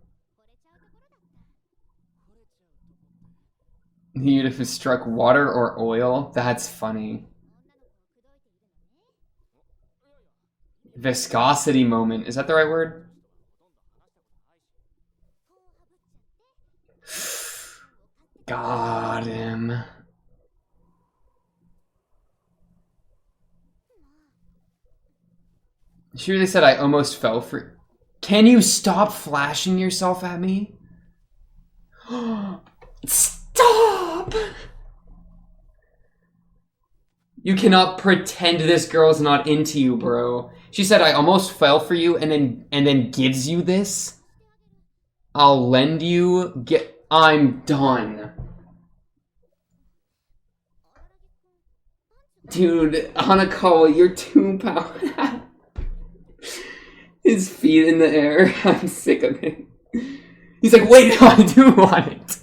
You'd have struck water or oil? That's funny. Viscosity moment. Is that the right word? Got him. She really said I almost fell for... Can you stop flashing yourself at me? Stop! You cannot pretend this girl's not into you, bro. She said I almost fell for you and then gives you this? I'll lend you... I'm done. Dude, Hanekawa, you're too powerful. His feet in the air. I'm sick of it. He's like, wait, no, I do want it.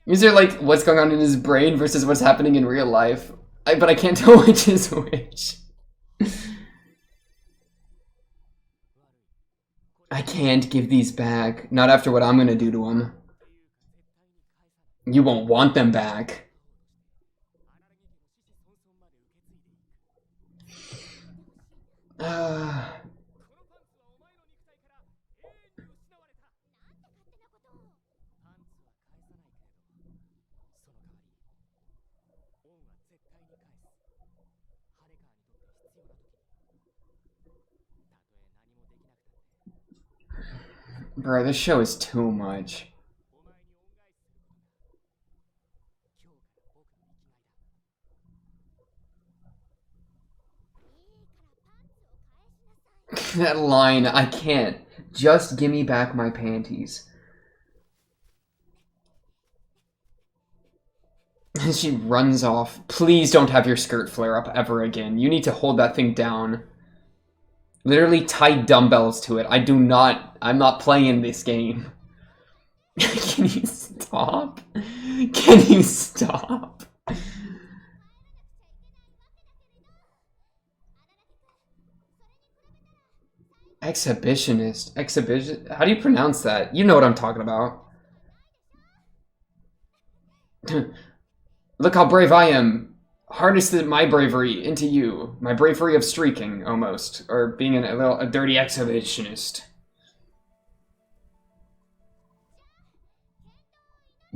These are like what's going on in his brain versus what's happening in real life. But I can't tell which is which. I can't give these back. Not after what I'm gonna do to him. You won't want them back. Bro, this show is too much. That line, I can't. Just give me back my panties. And she runs off. Please don't have your skirt flare up ever again. You need to hold that thing down. Literally tie dumbbells to it. I'm not playing this game. Can you stop? Can you stop? Exhibitionist. Exhibition? How do you pronounce that? You know what I'm talking about. Look how brave I am. Harness my bravery into you. My bravery of streaking, almost. Or being a dirty exhibitionist.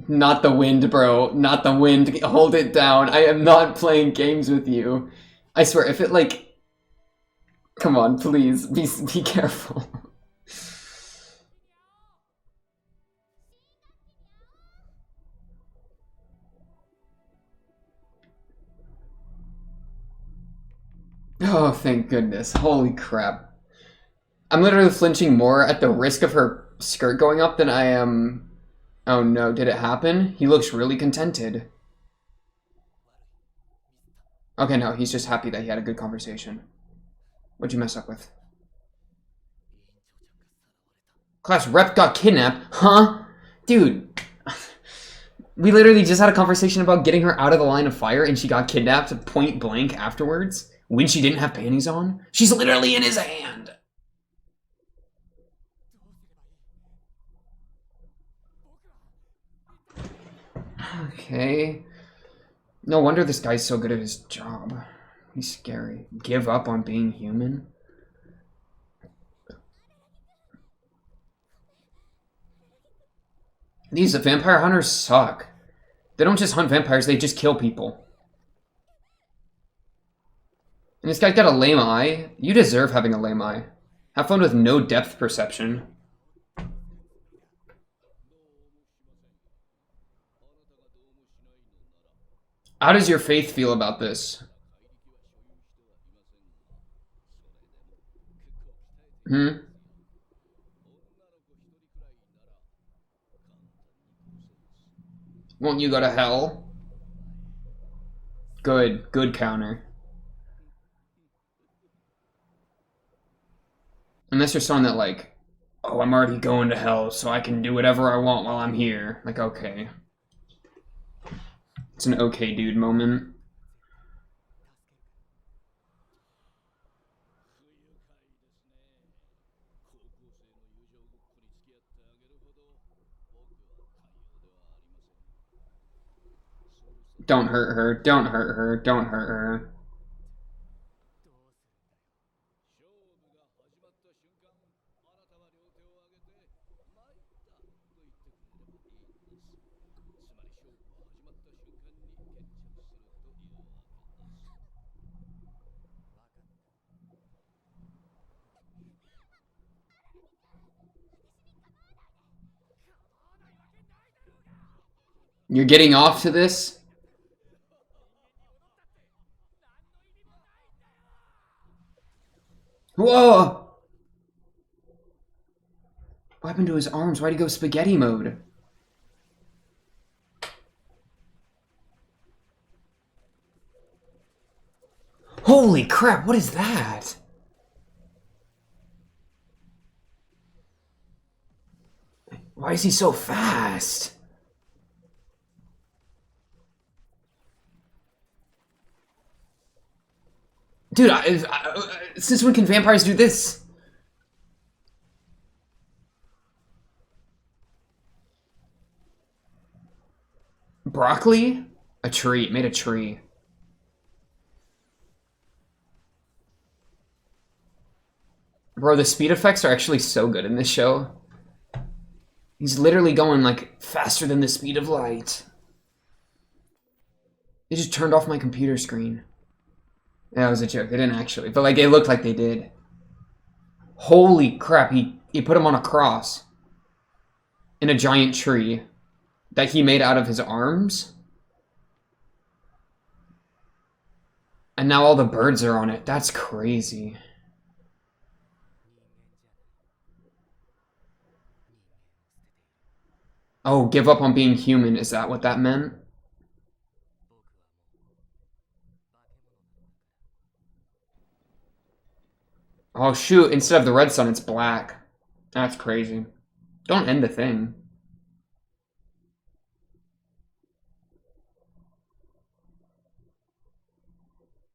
Not the wind, bro. Not the wind. Hold it down. I am not playing games with you. I swear, if it like... Come on, please. Be careful. Oh, thank goodness. Holy crap. I'm literally flinching more at the risk of her skirt going up than I am... Oh no, did it happen? He looks really contented. Okay, no, he's just happy that he had a good conversation. What'd you mess up with? Class rep got kidnapped? Huh? Dude. We literally just had a conversation about getting her out of the line of fire and she got kidnapped point blank afterwards when she didn't have panties on? She's literally in his hand. Okay. No wonder this guy's so good at his job. He's scary. Give up on being human? These vampire hunters suck. They don't just hunt vampires, they just kill people. And this guy's got a lame eye. You deserve having a lame eye. Have fun with no depth perception. How does your faith feel about this? Hmm? Won't you go to hell? Good. Good counter. Unless you're someone that, like, oh, I'm already going to hell, so I can do whatever I want while I'm here. Like, okay. It's an okay dude moment. Don't hurt her. Don't hurt her. Don't hurt her. You're getting off to this? Whoa! What happened to his arms? Why'd he go spaghetti mode? Holy crap, what is that? Why is he so fast? Dude, since when can vampires do this? Broccoli? A tree. It made a tree. Bro, the speed effects are actually so good in this show. He's literally going, like, faster than the speed of light. They just turned off my computer screen. Yeah, it was a joke. They didn't actually. But, like, it looked like they did. Holy crap. He put him on a cross. In a giant tree. That he made out of his arms. And now all the birds are on it. That's crazy. Oh, give up on being human. Is that what that meant? Oh, shoot. Instead of the red sun, it's black. That's crazy. Don't end the thing.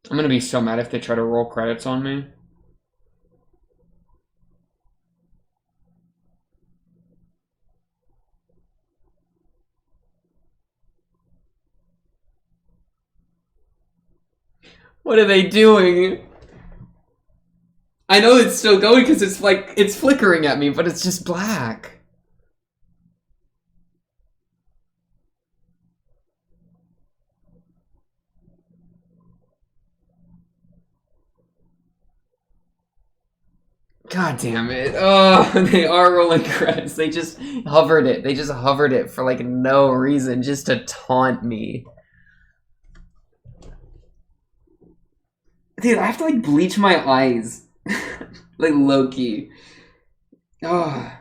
I'm gonna be so mad if they try to roll credits on me. What are they doing? I know it's still going because it's like, it's flickering at me, but it's just black. God damn it. Oh, they are rolling credits. They just hovered it. They just hovered it for like no reason, just to taunt me. Dude, I have to like bleach my eyes. Like low-key. Oh.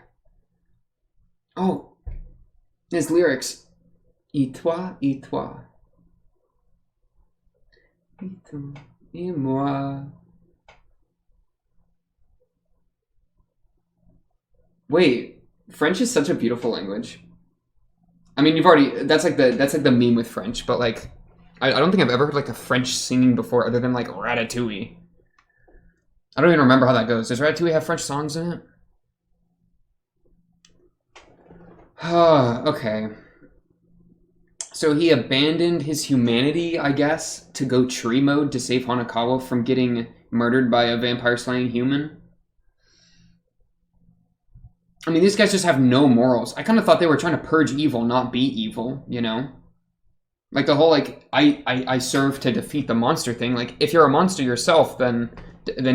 Oh. His lyrics. Et toi, et toi. Et toi, et moi. Wait, French is such a beautiful language. I mean, you've already that's like the meme with French, but like I don't think I've ever heard like a French singing before other than like Ratatouille. I don't even remember how that goes. Does Ratatouille have French songs in it? Okay. So he abandoned his humanity, I guess, to go tree mode to save Hanekawa from getting murdered by a vampire slaying human. I mean, these guys just have no morals. I kind of thought they were trying to purge evil, not be evil, you know? Like the whole, like, I serve to defeat the monster thing. Like, if you're a monster yourself, then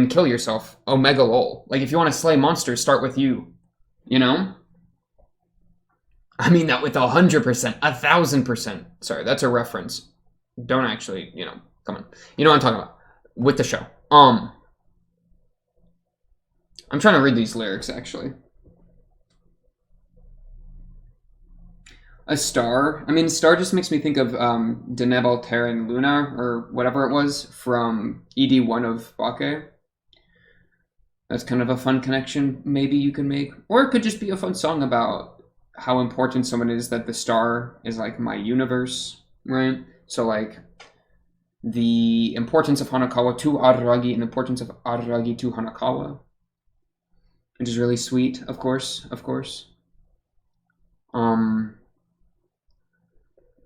kill yourself. Omega lol. Like, if you want to slay monsters, start with you. You know? I mean that with 100%, 1,000%. Sorry, that's a reference. don't actually, you know, come on. You know what I'm talking about with the show. I'm trying to read these lyrics actually. A star. I mean, star just makes me think of Denebel Terran Luna or whatever it was from ED1 of Bake. That's kind of a fun connection maybe you can make. Or it could just be a fun song about how important someone is, that the star is like my universe, right? So like the importance of Hanekawa to Araragi and the importance of Araragi to Hanekawa. Which is really sweet, of course, of course.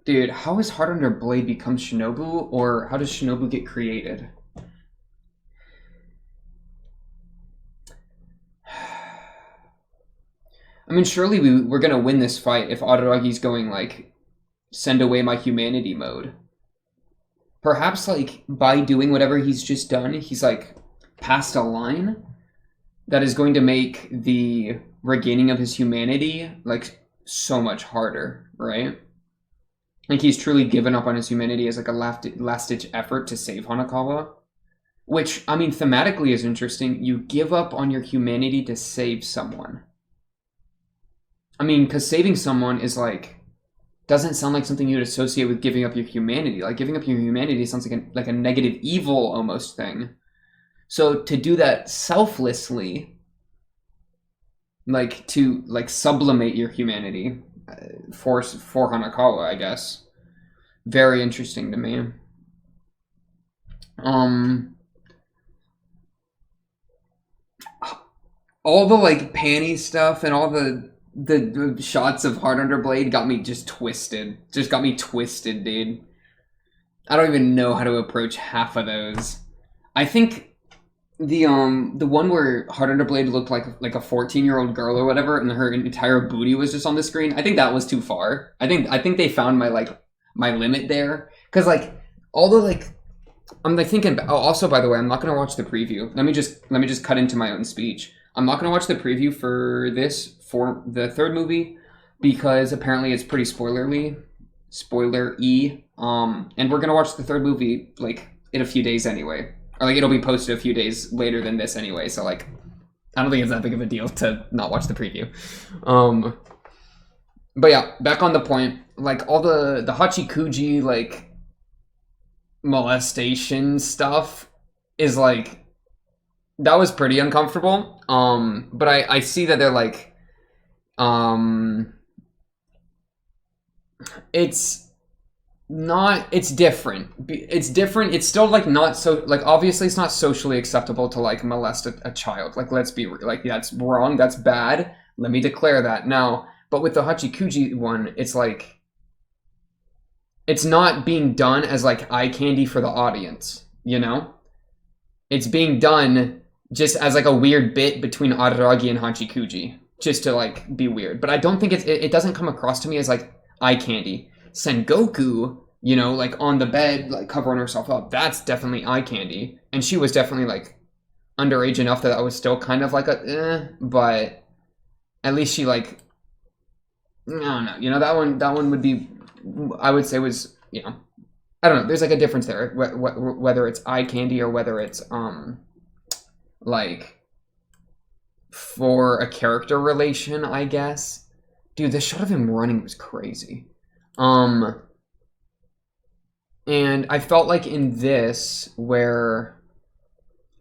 Dude, how is Heart Under Blade become Shinobu, or how does Shinobu get created? I mean, surely we're gonna win this fight if Araragi's going, like, send away my humanity mode. Perhaps, like, by doing whatever he's just done, he's, like, passed a line that is going to make the regaining of his humanity, like, so much harder, right? Like, he's truly given up on his humanity as, like, a last-ditch effort to save Hanekawa. Which, I mean, thematically is interesting. You give up on your humanity to save someone. I mean, because saving someone is, like, doesn't sound like something you'd associate with giving up your humanity. Like, giving up your humanity sounds like a negative evil almost thing. So to do that selflessly, like, to, like, sublimate your humanity for Hanekawa, I guess. Very interesting to me. All the, like, panty stuff and all the shots of Heart Under Blade got me just twisted. Just got me twisted, dude. I don't even know how to approach half of those. I think the one where Heart Under Blade looked like a 14-year-old girl or whatever, and her entire booty was just on the screen. I think that was too far. I think they found my limit there, because like all the like I'm like thinking. Oh, also, by the way, I'm not gonna watch the preview. Let me just cut into my own speech. I'm not gonna watch the preview for the third movie because apparently it's pretty spoiler-y. And we're gonna watch the third movie like in a few days anyway, or like it'll be posted a few days later than this anyway. So like, I don't think it's that big of a deal to not watch the preview. But yeah, back on the point. Like all the Hachikuji like molestation stuff is like, that was pretty uncomfortable. But I see that they're like, it's different. It's different. It's still like not so, like obviously it's not socially acceptable to like molest a child. Like let's be like, that's wrong. That's bad. Let me declare that now. But with the Hachikuji one, it's like, it's not being done as like eye candy for the audience, you know? It's being done just as like a weird bit between Araragi and Hachikuji, just to like be weird. But I don't think it doesn't come across to me as like eye candy. Sengoku, you know, like on the bed, like covering herself up, that's definitely eye candy. And she was definitely like underage enough that I was still kind of like but at least she like, I don't know, you know, that one would be, I would say was, you know, I don't know, there's like a difference there, whether it's eye candy or whether it's like for a character relation, I guess. Dude, the shot of him running was crazy. And I felt like in this, where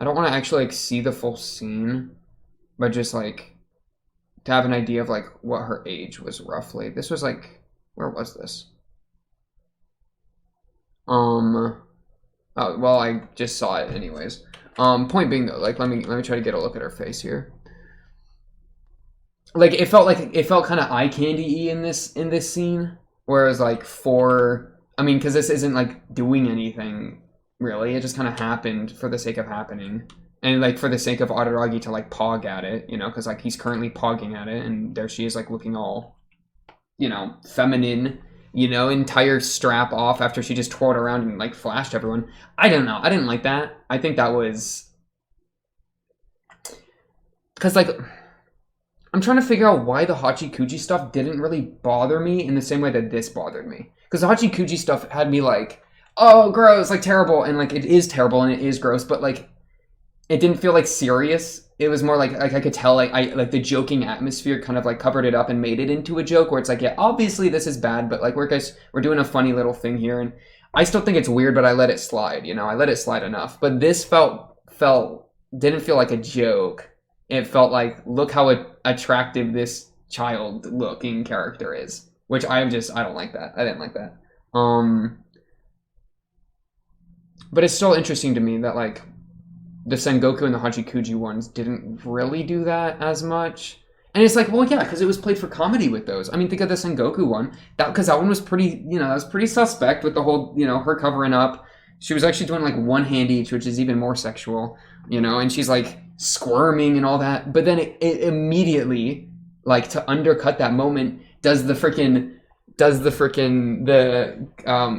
I don't want to actually like see the full scene, but just like to have an idea of like what her age was roughly. This was like, where was this? Oh, well, I just saw it anyways. Point being though, like let me try to get a look at her face here. Like it felt kind of eye candy-y in this scene, whereas like I mean, because this isn't like doing anything really, it just kind of happened for the sake of happening, and like for the sake of Araragi to like pog at it, you know, because like he's currently pogging at it, and there she is like looking all, you know, feminine, you know, entire strap off after she just twirled around and like flashed everyone. I don't know, I didn't like that. I think that was because like, I'm trying to figure out why the Hachikuji stuff didn't really bother me in the same way that this bothered me. Because the Hachikuji stuff had me like, oh, gross, like terrible, and like it is terrible and it is gross, but like it didn't feel like serious. It was more like I could tell like the joking atmosphere kind of like covered it up and made it into a joke where it's like, yeah, obviously this is bad, but like we're doing a funny little thing here, and I still think it's weird, but I let it slide, you know, I let it slide enough. But this didn't feel like a joke. It felt like, look how attractive this child looking character is, which I don't like that. I didn't like that. But it's still interesting to me that like the Sengoku and the Hachikuji ones didn't really do that as much. And it's like, well, yeah, because it was played for comedy with those. I mean, think of the Sengoku one. Because that one was pretty, you know, that was pretty suspect with the whole, you know, her covering up. She was actually doing like one hand each, which is even more sexual, you know, and she's like squirming and all that. But then it immediately, like to undercut that moment, does the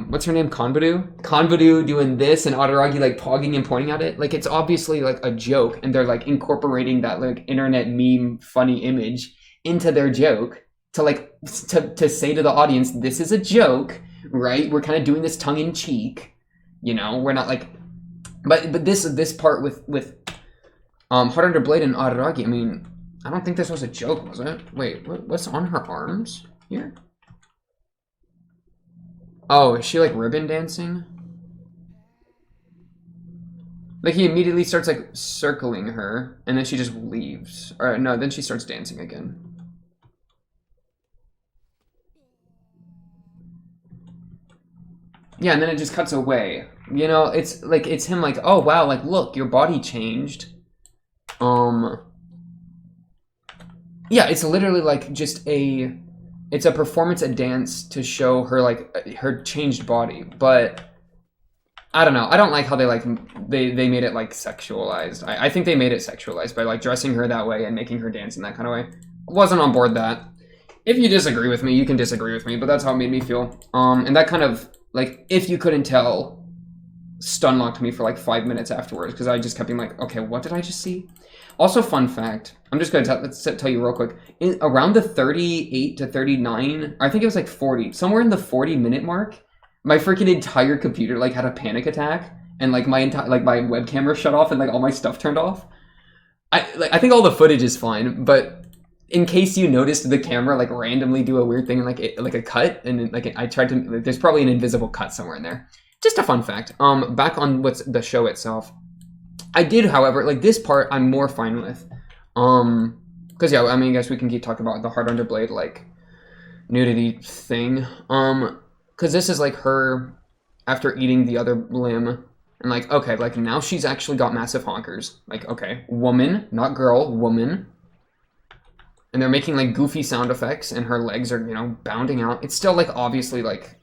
what's her name, Konburu doing this, and Araragi like pogging and pointing at it. Like it's obviously like a joke, and they're like incorporating that like internet meme funny image into their joke to like to say to the audience, this is a joke, right? We're kind of doing this tongue in cheek, you know. We're not like, but this part with Heart Under Blade and Araragi, I mean, I don't think this was a joke, was it? Wait, what's on her arms here? Oh, is she like ribbon dancing? Like he immediately starts like circling her, and then she just leaves. Or no, then she starts dancing again. Yeah, and then it just cuts away. You know, it's like, it's him like, oh wow, like look, your body changed. Yeah, it's literally like just it's a performance, a dance to show her like her changed body. But I don't know. I don't like how they made it like sexualized. I think they made it sexualized by like dressing her that way and making her dance in that kind of way. Wasn't on board that. If you disagree with me, you can disagree with me, but that's how it made me feel. And that kind of like, if you couldn't tell, stun locked me for like 5 minutes afterwards, because I just kept being like, okay, what did I just see? Also, fun fact, I'm just going to tell you real quick, around the 38 to 39, I think it was like 40, somewhere in the 40-minute mark, my freaking entire computer like had a panic attack, and like my web camera shut off and like all my stuff turned off. I think all the footage is fine, but in case you noticed the camera like randomly do a weird thing and like a cut, and like I tried to, like, there's probably an invisible cut somewhere in there. Just a fun fact. Back on what's the show itself. I did, however, like this part I'm more fine with. Because yeah, I mean, I guess we can keep talking about the Heart Under Blade like nudity thing. Because this is like her after eating the other limb, and like, okay, like now she's actually got massive honkers. Like, okay, woman, not girl, woman. And they're making like goofy sound effects, and her legs are, you know, bounding out. It's still like obviously like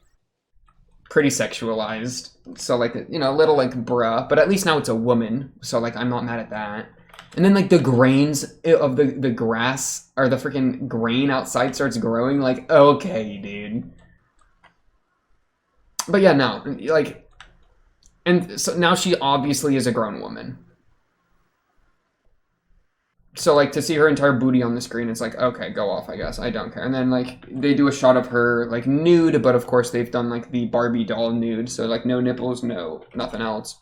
pretty sexualized, so like, you know, a little like bruh, but at least now it's a woman, so like I'm not mad at that. And then like the grains of the grass, or the freaking grain outside starts growing, like, okay, dude. But yeah, no, like, and so now she obviously is a grown woman. So like to see her entire booty on the screen, it's like, okay, go off, I guess. I don't care. And then like they do a shot of her like nude, but of course they've done like the Barbie doll nude, so like no nipples, no nothing else.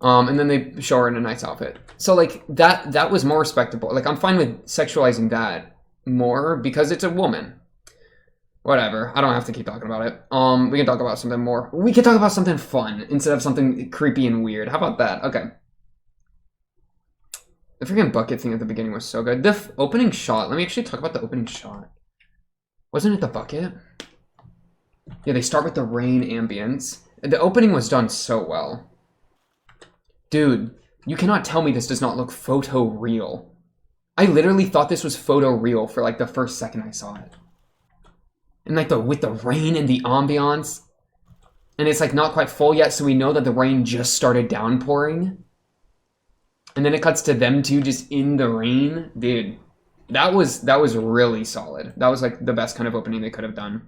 And then they show her in a nice outfit. So like that was more respectable. Like I'm fine with sexualizing that more because it's a woman. Whatever. I don't have to keep talking about it. We can talk about something more. We can talk about something fun instead of something creepy and weird. How about that? Okay. The freaking bucket thing at the beginning was so good. The opening shot. Let me actually talk about the opening shot. Wasn't it the bucket? Yeah, they start with the rain ambience. The opening was done so well. Dude, you cannot tell me this does not look photo real. I literally thought this was photo real for like the first second I saw it. And like with the rain and the ambiance. And it's like not quite full yet, so we know that the rain just started downpouring. And then it cuts to them two just in the rain. Dude, that was really solid. That was like the best kind of opening they could have done.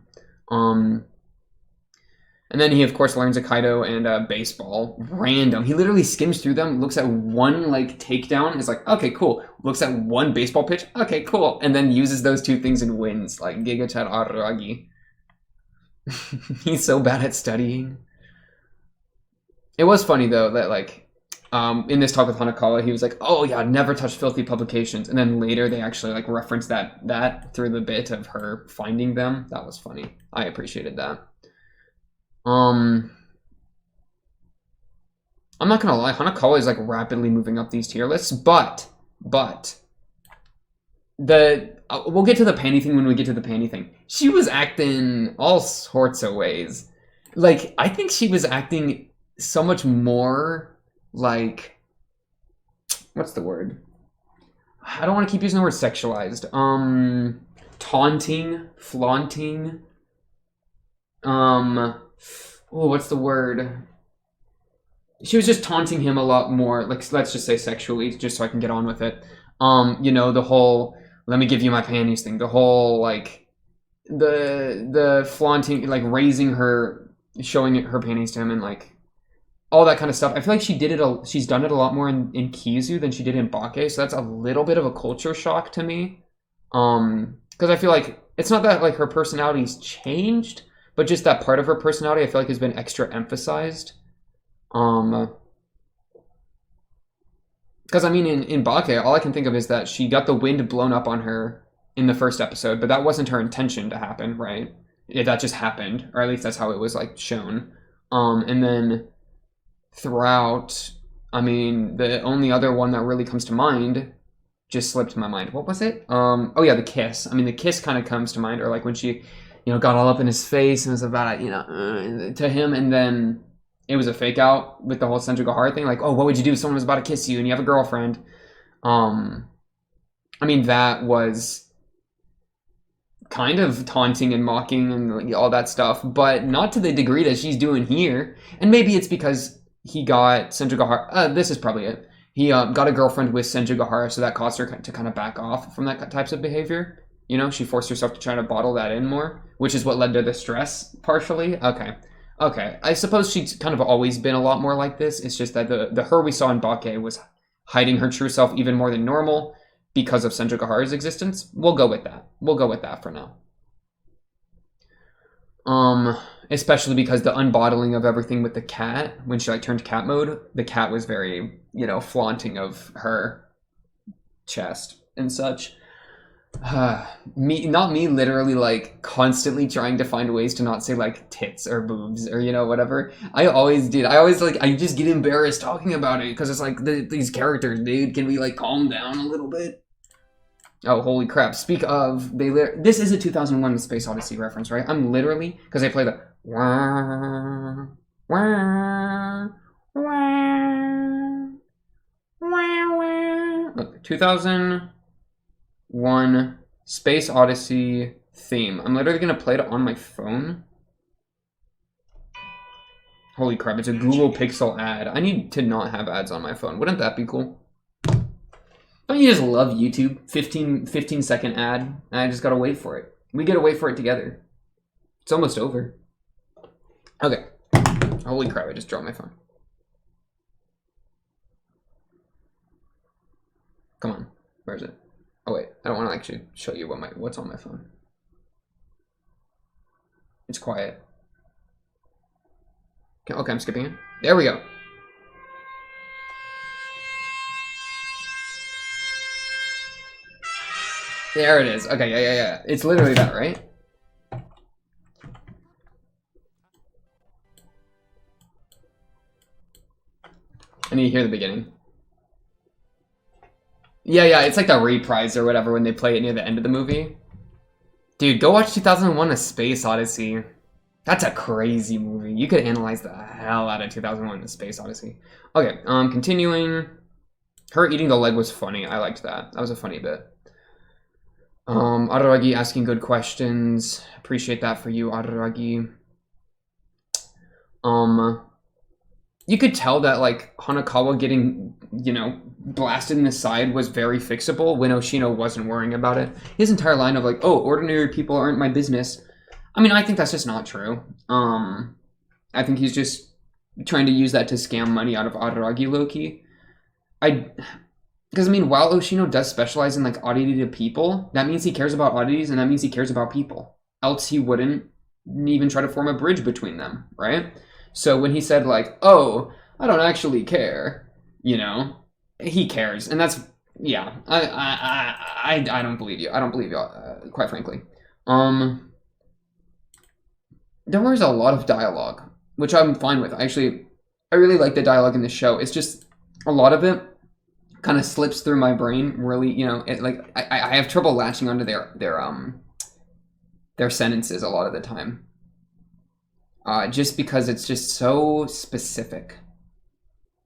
And then he of course learns Aikido and baseball. Random. He literally skims through them, looks at one like takedown, is like, okay, cool. Looks at one baseball pitch, okay, cool. And then uses those two things and wins, like Giga Chad Araragi. He's so bad at studying. It was funny though that like in this talk with Hanekawa, he was like, "Oh yeah, never touch filthy publications," and then later they actually like referenced that through the bit of her finding them. That was funny. I appreciated that. I'm not gonna lie, Hanekawa is like rapidly moving up these tier lists, but we'll get to the panty thing when we get to the panty thing. She was acting all sorts of ways. Like I think she was acting so much more like, what's the word? I don't want to keep using the word sexualized. Taunting, flaunting. Oh, what's the word? She was just taunting him a lot more. Like, let's just say sexually, just so I can get on with it. You know, the whole "let me give you my panties" thing. The whole like the flaunting, like raising her, showing her panties to him, and like all that kind of stuff. I feel like she's done it a lot more in Kizu than she did in Bake, so that's a little bit of a culture shock to me. Because I feel like it's not that like her personality's changed, but just that part of her personality I feel like has been extra emphasized. Because I mean, in Bake, all I can think of is that she got the wind blown up on her in the first episode, but that wasn't her intention to happen, right? That just happened, or at least that's how it was like shown. And then throughout, I mean, the only other one that really comes to mind just slipped my mind. What was it? Oh yeah, the kiss. I mean, the kiss kind of comes to mind, or like when she, got all up in his face and was about, to him, and then it was a fake out with the whole Senjugahara thing. Like, oh, what would you do if someone was about to kiss you and you have a girlfriend? I mean, that was kind of taunting and mocking and all that stuff, but not to the degree that she's doing here. And maybe it's because he got Senjugahara. This is probably it. He got a girlfriend with Senjugahara, so that caused her to kind of back off from that types of behavior. She forced herself to try to bottle that in more, which is what led to the stress, partially. Okay. I suppose she's kind of always been a lot more like this. It's just that the her we saw in Bake was hiding her true self even more than normal because of Senjugahara's existence. We'll go with that. We'll go with that for now. Especially because the unbottling of everything with the cat, when she like turned cat mode, the cat was very, flaunting of her chest and such. Not me literally like constantly trying to find ways to not say like tits or boobs or whatever. I always I just get embarrassed talking about it because it's like these characters, dude, can we like calm down a little bit? Oh, holy crap. Speak of, this is a 2001 Space Odyssey reference, right? I'm literally, because I play the 2001 Space Odyssey theme. I'm literally going to play it on my phone. Holy crap, it's a Google Pixel ad. I need to not have ads on my phone. Wouldn't that be cool? Don't you just love YouTube? 15-second ad, and I just gotta wait for it. We gotta wait for it together. It's almost over. Okay. Holy crap, I just dropped my phone. Come on, where is it? Oh wait, I don't want to actually show you what's on my phone. It's quiet. Okay, I'm skipping it. There we go. There it is. Okay, yeah. It's literally that, right? I need to hear the beginning. Yeah, it's like the reprise or whatever when they play it near the end of the movie. Dude, go watch 2001 A Space Odyssey. That's a crazy movie. You could analyze the hell out of 2001 A Space Odyssey. Okay, continuing. Her eating the leg was funny. I liked that. That was a funny bit. Araragi asking good questions. Appreciate that for you, Araragi. You could tell that like Hanekawa getting, blasted in the side was very fixable when Oshino wasn't worrying about it. His entire line of like, oh, ordinary people aren't my business. I mean, I think that's just not true. I think he's just trying to use that to scam money out of Araragi low-key. Because, I mean, while Oshino does specialize in, like, oddity to people, that means he cares about oddities, and that means he cares about people. Else he wouldn't even try to form a bridge between them, right? So when he said like, "Oh, I don't actually care," you know, he cares, and that's yeah. I don't believe you. I don't believe you, quite frankly. There was a lot of dialogue, which I'm fine with. I really like the dialogue in the show. It's just a lot of it kind of slips through my brain. Really, you know, I have trouble latching onto their sentences a lot of the time. Just because it's just so specific.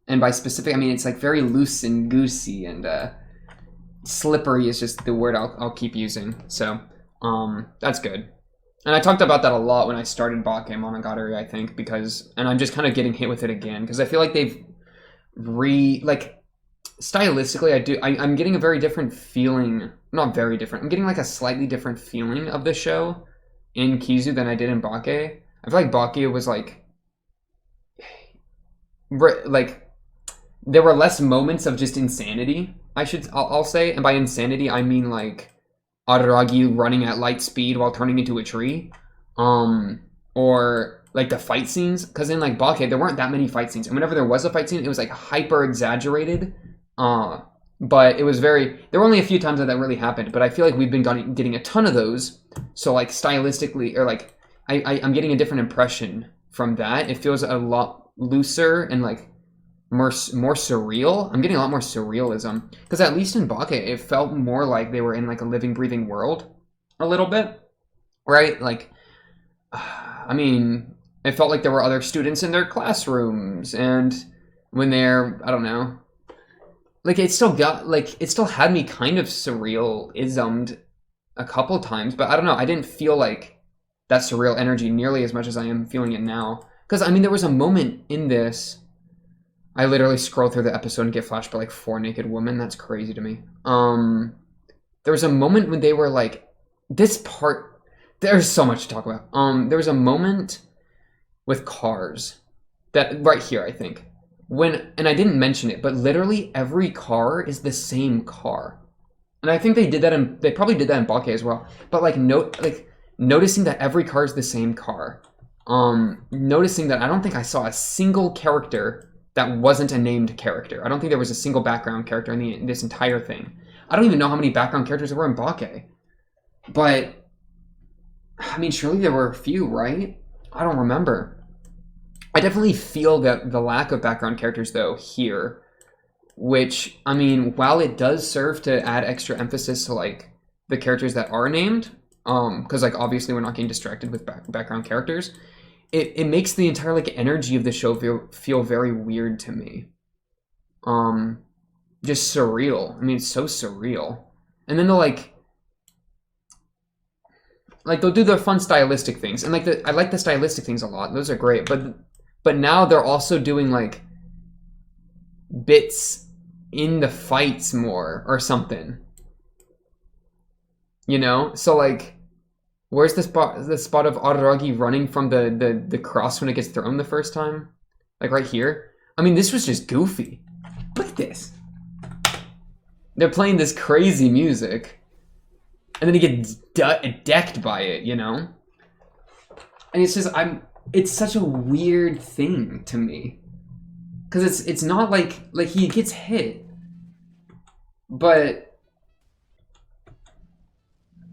And by specific, I mean it's like very loose and goosey, and slippery is just the word I'll keep using. So, that's good. And I talked about that a lot when I started Bakemonogatari, I think, and I'm just kind of getting hit with it again, because I feel like they've stylistically, I'm getting a very different feeling, not very different, I'm getting like a slightly different feeling of the show in Kizu than I did in Bake. I feel like Bake was like, there were less moments of just insanity, I'll say, and by insanity, I mean like, Araragi running at light speed while turning into a tree, or like the fight scenes, because in like Bake there weren't that many fight scenes, and whenever there was a fight scene it was like hyper exaggerated, but it was there were only a few times that really happened, but I feel like we've been getting a ton of those, so like stylistically, or like I'm getting a different impression from that. It feels a lot looser and like more surreal. I'm getting a lot more surrealism, because at least in Bake it felt more like they were in like a living, breathing world a little bit, right? Like, I mean, it felt like there were other students in their classrooms, and when they're, I don't know, like it still had me kind of surreal-ismed a couple times, but I don't know, I didn't feel like that surreal energy nearly as much as I am feeling it now. Because I mean, there was a moment in this, I literally scroll through the episode and get flashed by like 4 naked women. That's crazy to me. There was a moment when they were like, this part, there's so much to talk about. There was a moment with cars that right here, I think, and I didn't mention it, but literally every car is the same car. And I think they probably did that in Bake as well. But like, noticing that every car is the same car. Noticing that I don't think I saw a single character that wasn't a named character. I don't think there was a single background character in this entire thing. I don't even know how many background characters there were in Bake. But, I mean, surely there were a few, right? I don't remember. I definitely feel that the lack of background characters, though, here, which, I mean, while it does serve to add extra emphasis to, like, the characters that are named, because, like, obviously we're not getting distracted with background characters, it makes the entire like energy of the show feel very weird to me. Just surreal. I mean, it's so surreal. And then they'll like they'll do their fun stylistic things, and I like the stylistic things a lot. Those are great, but now they're also doing like bits in the fights more or something. You know, so like, where's the spot of Araragi running from the cross when it gets thrown the first time? Like right here? I mean, this was just goofy. Look at this. They're playing this crazy music, and then he gets decked by it, you know? And it's just, it's such a weird thing to me. Because it's not like he gets hit, but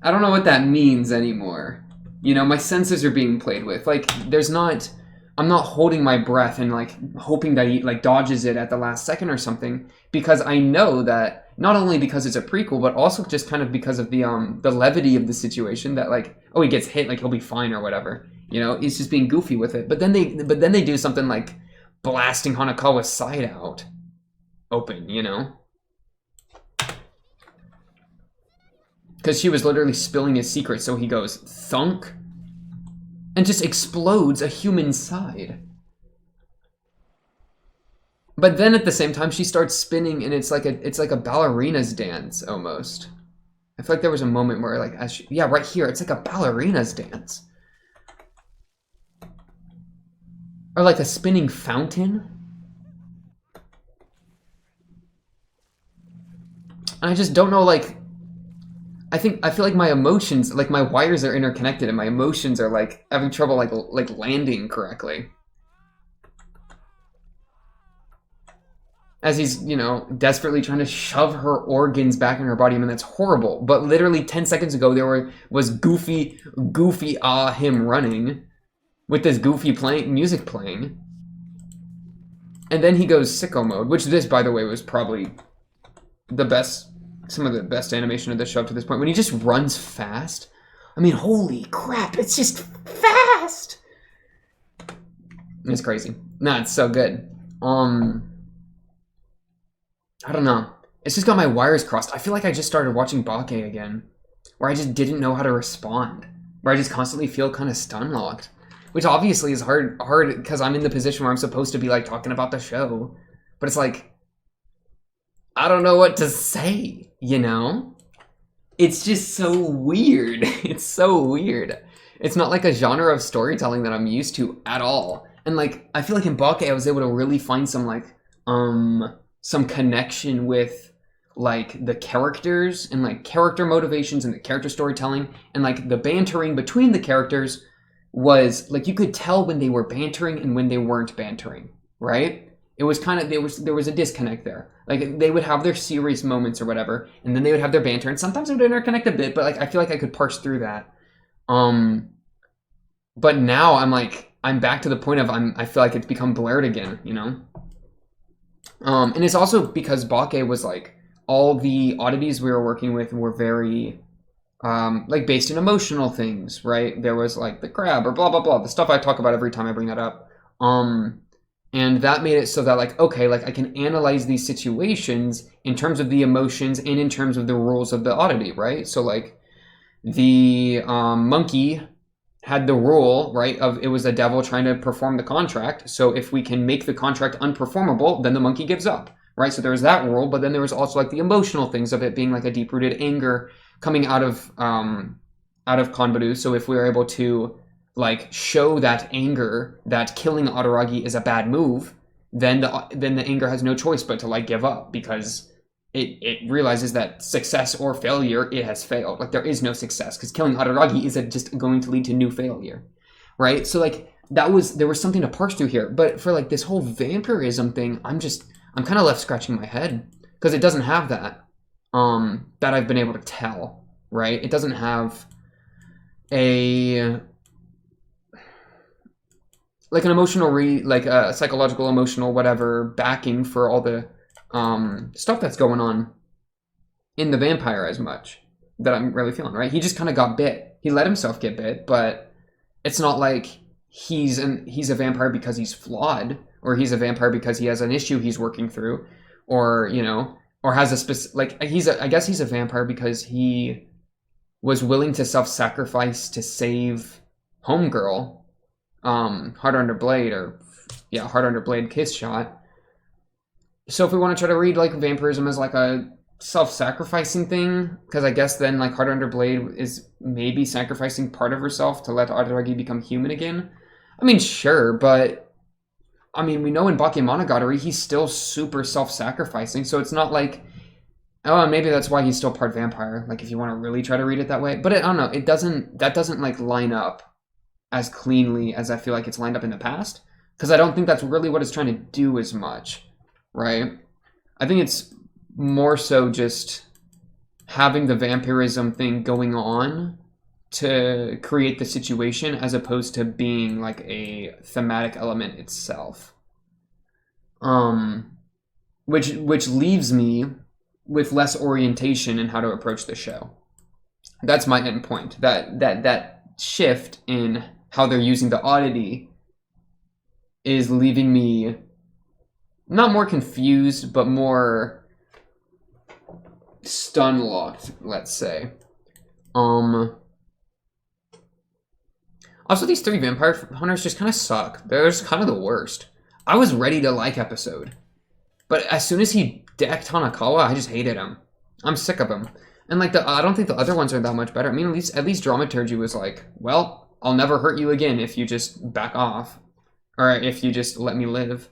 I don't know what that means anymore. You know, my senses are being played with. Like, I'm not holding my breath and like hoping that he like dodges it at the last second or something, because I know that, not only because it's a prequel, but also just kind of because of the levity of the situation, that like, oh, he gets hit, like he'll be fine or whatever. You know, he's just being goofy with it. But then they do something like blasting Hanekawa's side out open, you know? Because she was literally spilling his secret, so he goes thunk and just explodes a human side. But then at the same time she starts spinning, and it's like a ballerina's dance almost. I feel like there was a moment where like, yeah, right here, it's like a ballerina's dance. Or like a spinning fountain. And I just don't know, like, I feel like my emotions, like my wires are interconnected, and my emotions are like having trouble like landing correctly. As he's, you know, desperately trying to shove her organs back in her body. I mean, that's horrible. But literally 10 seconds ago, was goofy him running with this goofy music playing. And then he goes sicko mode, which this, by the way, was probably some of the best animation of the show up to this point. When he just runs fast. I mean, holy crap, it's just fast! It's crazy. Nah, it's so good. I don't know. It's just got my wires crossed. I feel like I just started watching Bake again, where I just didn't know how to respond, where I just constantly feel kind of stun locked, which obviously is hard because I'm in the position where I'm supposed to be like talking about the show, but it's like I don't know what to say, you know? It's just so weird. It's so weird. It's not like a genre of storytelling that I'm used to at all. And like I feel like in Bake I was able to really find some like some connection with like the characters and like character motivations and the character storytelling, and like the bantering between the characters was like you could tell when they were bantering and when they weren't bantering, right? It was kind of there was a disconnect there. Like they would have their serious moments or whatever, and then they would have their banter, and sometimes it would interconnect a bit, but like I feel like I could parse through that. But now I'm back to the point of I feel like it's become blurred again, you know? And it's also because Bake was like all the oddities we were working with were very like based in emotional things, right? There was like the crab or blah blah blah, the stuff I talk about every time I bring that up. And that made it so that like okay, like I can analyze these situations in terms of the emotions and in terms of the rules of the oddity, right? So like the monkey had the rule, right, of it was a devil trying to perform the contract. So if we can make the contract unperformable, then the monkey gives up, right? So there was that rule, but then there was also like the emotional things of it being like a deep-rooted anger coming out of Konbaru. So if we were able to like show that anger, that killing Araragi is a bad move, then the anger has no choice but to like give up, because it realizes that success or failure, it has failed. Like there is no success because killing Araragi is just going to lead to new failure, right? So like there was something to parse through here. But for like this whole vampirism thing, I'm kind of left scratching my head because it doesn't have that that I've been able to tell, right? It doesn't have a like an emotional like a psychological, emotional, whatever backing for all the stuff that's going on in the vampire as much that I'm really feeling, right? He just kind of got bit. He let himself get bit, but it's not like he's a vampire because he's flawed, or he's a vampire because he has an issue he's working through, or you know, or has a specific like I guess he's a vampire because he was willing to self-sacrifice to save Homegirl, Heart Under Blade, or yeah, Heart Under Blade Kiss Shot. So if we want to try to read like vampirism as like a self-sacrificing thing, because I guess then like Heart Under Blade is maybe sacrificing part of herself to let Araragi become human again. I mean, sure, but I mean, we know in Bakemonogatari he's still super self-sacrificing, so it's not like, oh, maybe that's why he's still part vampire, like if you want to really try to read it that way. But I don't know, that doesn't like line up as cleanly as I feel like it's lined up in the past, because I don't think that's really what it's trying to do as much. Right? I think it's more so just having the vampirism thing going on to create the situation as opposed to being like a thematic element itself. Which leaves me with less orientation in how to approach the show. That's my end point. That shift in how they're using the oddity is leaving me not more confused, but more stun locked, let's say. Also, these 3 vampire hunters just kind of suck. They're just kind of the worst. I was ready to like episode, but as soon as he decked Hanekawa, I just hated him. I'm sick of him. And like I don't think the other ones are that much better. I mean, at least Dramaturgy was like, well, I'll never hurt you again if you just back off, or if you just let me live.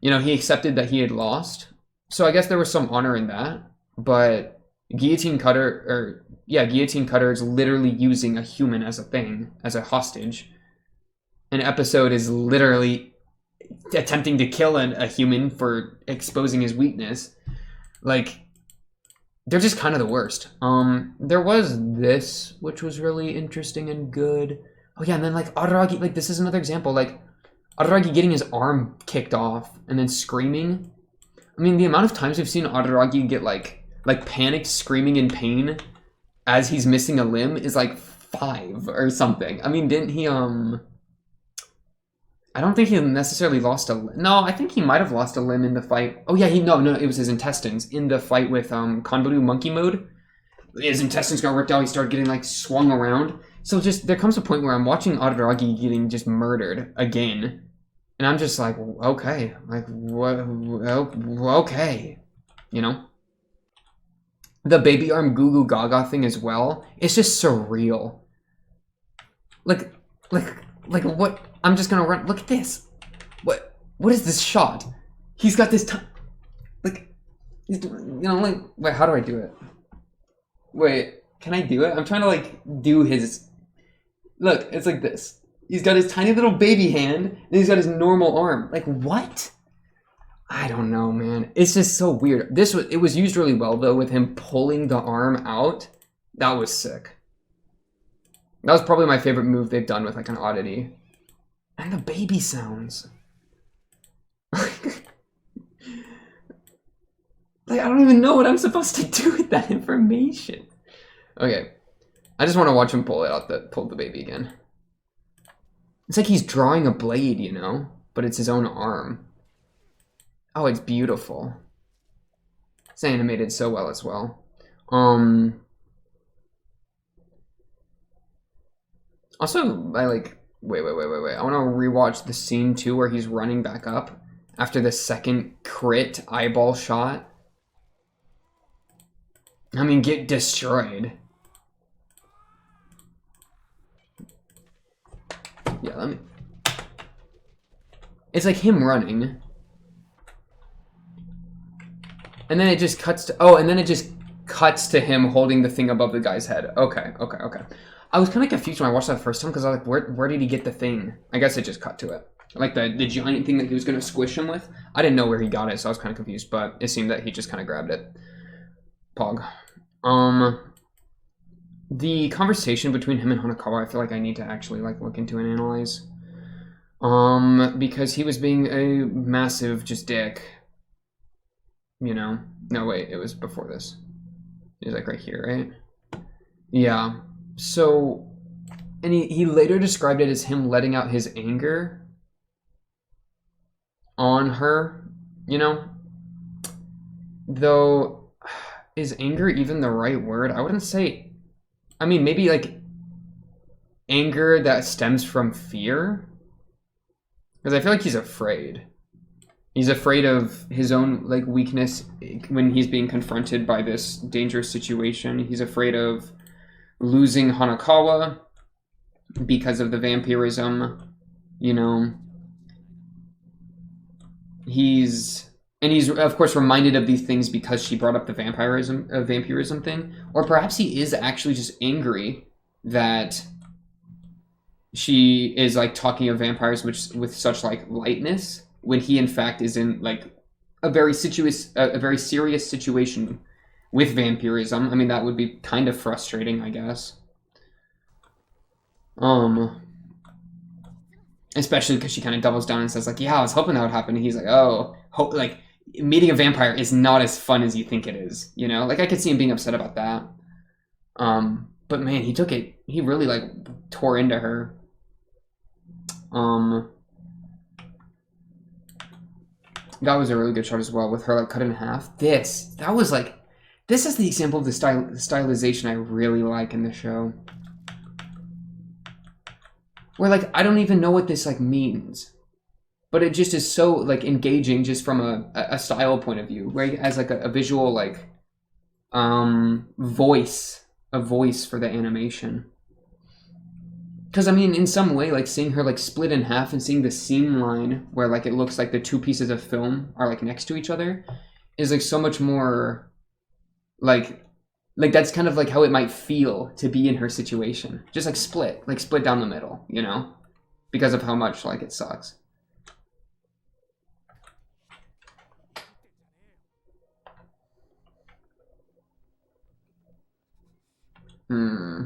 You know, he accepted that he had lost. So I guess there was some honor in that. But, Guillotine Cutter, or yeah, Guillotine Cutter is literally using a human as a thing, as a hostage. An episode is literally attempting to kill a human for exposing his weakness. Like, they're just kind of the worst. There was this, which was really interesting and good. Oh yeah, and then like Araragi, like this is another example, like Araragi getting his arm kicked off and then screaming. I mean, the amount of times we've seen Araragi get like panicked, screaming in pain as he's missing a limb is like 5 or something. I mean, didn't he, I don't think he necessarily lost a limb. No, I think he might have lost a limb in the fight. Oh yeah, no, it was his intestines in the fight with Konbaru Monkey Mode. His intestines got ripped out, he started getting like swung around. So just, there comes a point where I'm watching Araragi getting just murdered again. And I'm just like, okay, like, what, okay, you know? The baby arm Goo Goo Gaga thing as well, it's just surreal. Like what? I'm just gonna run. Look at this. What is this shot? He's got this like, he's doing, you know, like, wait, how do I do it? Wait, can I do it? I'm trying to like do his, look, it's like this. He's got his tiny little baby hand, and he's got his normal arm. Like, what? I don't know, man. It's just so weird. It was used really well though, with him pulling the arm out. That was sick. That was probably my favorite move they've done with like an oddity. And the baby sounds. Like, I don't even know what I'm supposed to do with that information. Okay. I just want to watch him pull the baby again. It's like he's drawing a blade, you know? But it's his own arm. Oh, it's beautiful. It's animated so well as well. Also, I like... Wait. I want to rewatch the scene too where he's running back up after the second crit eyeball shot. I mean, get destroyed. Yeah, let me... It's like him running. And then it just cuts to... Oh, and then it just cuts to him holding the thing above the guy's head. Okay. I was kind of confused when I watched that first time because I was like, where did he get the thing? I guess it just cut to it. Like the giant thing that he was going to squish him with. I didn't know where he got it, so I was kind of confused. But it seemed that he just kind of grabbed it. Pog. The conversation between him and Hanekawa, I feel like I need to actually like look into and analyze. Because he was being a massive just dick. You know? No, wait, it was before this. It was like right here, right? Yeah. So, and he later described it as him letting out his anger on her, you know? Though, is anger even the right word? I wouldn't say, I mean, maybe like anger that stems from fear? Because I feel like he's afraid. He's afraid of his own like weakness when he's being confronted by this dangerous situation. He's afraid of losing Hanekawa because of the vampirism, you know. He's of course reminded of these things because she brought up the vampirism thing. Or perhaps he is actually just angry that she is like talking of vampires with such like lightness when he in fact is in like a very serious situation with vampirism. I mean, that would be kind of frustrating, I guess. Especially because she kind of doubles down and says like, yeah, I was hoping that would happen. And he's like, oh, like meeting a vampire is not as fun as you think it is, you know? Like I could see him being upset about that. But man, he really like tore into her. That was a really good shot as well with her like cut in half. This is the example of the stylization I really like in the show. Where like I don't even know what this like means, but it just is so like engaging just from a style point of view, right? As like a visual like voice for the animation. Because I mean, in some way, like seeing her like split in half and seeing the seam line where like it looks like the two pieces of film are like next to each other is like so much more like Like that's kind of like how it might feel to be in her situation. Just like split down the middle, you know? Because of how much like it sucks. Hmm.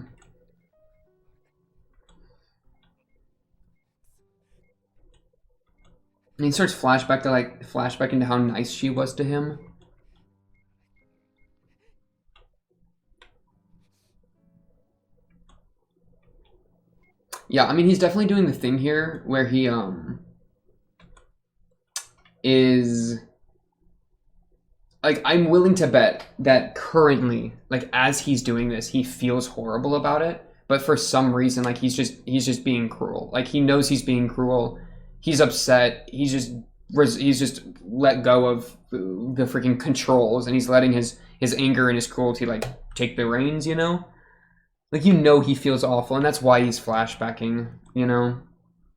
And he starts flashback into how nice she was to him. Yeah, I mean he's definitely doing the thing here where he is like I'm willing to bet that currently, like as he's doing this, he feels horrible about it, but for some reason like he's just being cruel. Like he knows he's being cruel. He's upset. He's just let go of the freaking controls and he's letting his anger and his cruelty like take the reins, you know? Like you know he feels awful and that's why he's flashbacking, you know?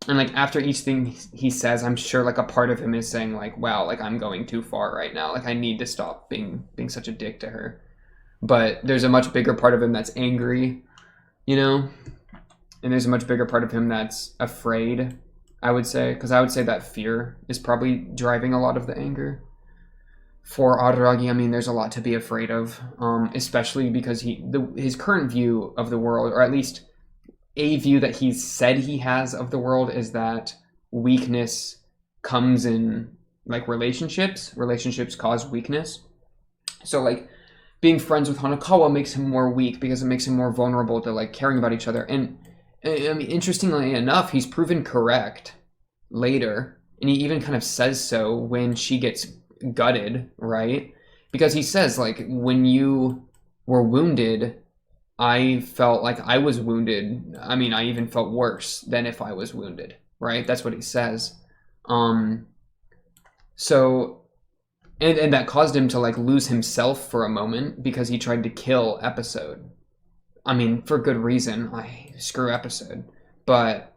And like after each thing he says, I'm sure like a part of him is saying like, wow, like I'm going too far right now. Like I need to stop being such a dick to her. But there's a much bigger part of him that's angry, you know? And there's a much bigger part of him that's afraid, I would say. Because I would say that fear is probably driving a lot of the anger. For Araragi, I mean, there's a lot to be afraid of. Especially because his current view of the world, or at least a view that he's said he has of the world, is that weakness comes in like relationships. Relationships cause weakness. So like being friends with Hanekawa makes him more weak because it makes him more vulnerable to like caring about each other. And I mean, interestingly enough, he's proven correct later, and he even kind of says so when she gets gutted, right? Because he says like, when you were wounded, I felt like I was wounded. I mean, I even felt worse than if I was wounded, right? That's what he says. So, and that caused him to like lose himself for a moment because he tried to kill Episode. I mean, for good reason. Screw Episode. But,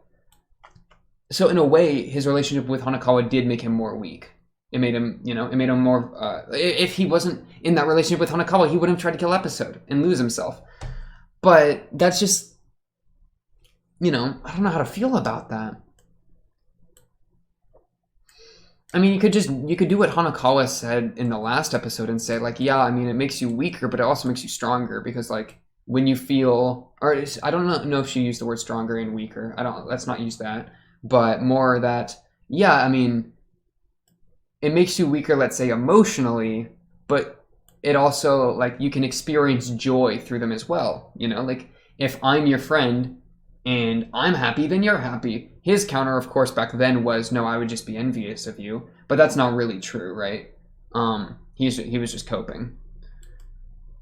so in a way, his relationship with Hanekawa did make him more weak. It made him, you know, it made him more, if he wasn't in that relationship with Hanekawa, he wouldn't have tried to kill Episode and lose himself. But that's just, you know, I don't know how to feel about that. I mean, you could do what Hanekawa said in the last episode and say like, yeah, I mean, it makes you weaker, but it also makes you stronger because like when you feel, or I don't know if she used the word stronger and weaker. Let's not use that, but more that, yeah, I mean, it makes you weaker, let's say emotionally, but it also like you can experience joy through them as well. You know, like if I'm your friend and I'm happy, then you're happy. His counter, of course, back then was, no, I would just be envious of you. But that's not really true, right? He was just coping.